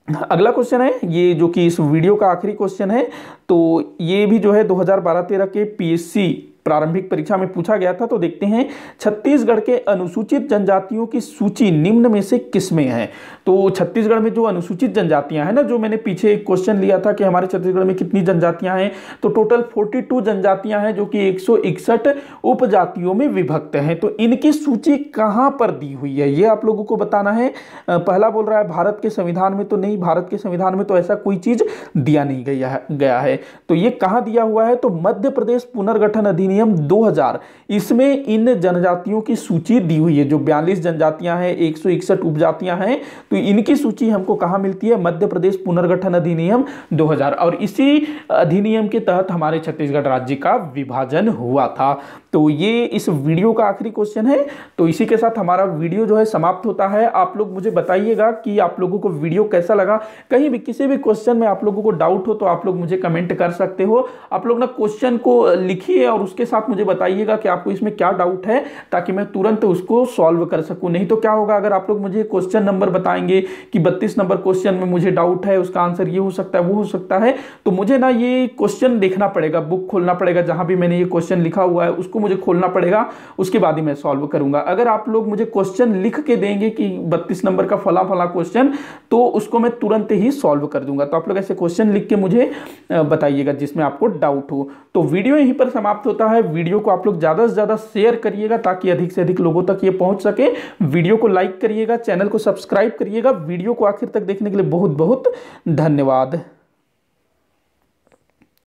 अगला क्वेश्चन है, ये जो कि इस वीडियो का आखिरी क्वेश्चन है, तो ये भी जो है 2012-13 के पीएससी प्रारंभिक परीक्षा में पूछा गया था। तो देखते हैं, छत्तीसगढ़ के अनुसूचित जनजातियों की सूची निम्न में से किसमें है। तो छत्तीसगढ़ में जो अनुसूचित जनजातियां हैं ना, जो मैंने पीछे एक क्वेश्चन लिया था कि हमारे छत्तीसगढ़ में कितनी जनजातियां हैं, तो टोटल 42 जनजातियां हैं, जो कि 161 उपजातियों में विभक्त हैं। तो इनकी सूची कहां पर दी हुई है, ये आप लोगों को बताना है। पहला बोल रहा है भारत के संविधान में, तो नहीं, भारत के संविधान में तो ऐसा कोई चीज दिया नहीं गया है। तो ये कहां दिया हुआ है, तो मध्य प्रदेश पुनर्गठन अधिनियम 2000, इसमें इन जनजातियों की सूची दी हुई है। जो 42 जनजातियां हैं, 161 उपजातियां हैं, तो इनकी सूची हमको कहां मिलती है, मध्य प्रदेश पुनर्गठन अधिनियम 2000। और इसी अधिनियम के तहत हमारे छत्तीसगढ़ राज्य का विभाजन हुआ था। तो ये इस वीडियो का आखिरी क्वेश्चन है। तो इसी के साथ हमारा वीडियो जो है समाप्त होता है। आप लोग मुझे बताइएगा कि आप लोगों को वीडियो कैसा लगा। कहीं भी किसी भी क्वेश्चन में आप लोगों को डाउट हो तो आप लोग मुझे कमेंट कर सकते हो। आप लोग ना क्वेश्चन को लिखिए और उसके साथ मुझे बताइएगा कि आपको इसमें क्या डाउट है, ताकि मैं तुरंत उसको सॉल्व कर सकूं। नहीं तो क्या होगा, अगर आप लोग मुझे क्वेश्चन नंबर बताएंगे कि 32 नंबर क्वेश्चन में मुझे डाउट है, उसका आंसर ये हो सकता है, वो हो सकता है, तो मुझे ना ये क्वेश्चन देखना पड़ेगा, बुक खोलना पड़ेगा, जहां भी मैंने ये क्वेश्चन लिखा हुआ है उसको मुझे खोलना पड़ेगा, उसके बाद ही मैं सॉल्व करूंगा। अगर आप लोग मुझे क्वेश्चन लिख के देंगे कि 32 नंबर का फला फला क्वेश्चन, तो उसको मैं तुरंत ही सॉल्व कर दूंगा। तो आप लोग ऐसे क्वेश्चन लिख के मुझे बताइएगा जिसमें आपको डाउट हो। तो वीडियो यहीं पर समाप्त होता है। वीडियो को आप लोग ज्यादा से ज्यादा शेयर करिएगा ताकि अधिक से अधिक लोगों तक ये पहुंच सके। वीडियो को लाइक करिएगा, चैनल को सब्सक्राइब करिएगा। वीडियो को आखिर तक देखने के लिए बहुत बहुत धन्यवाद।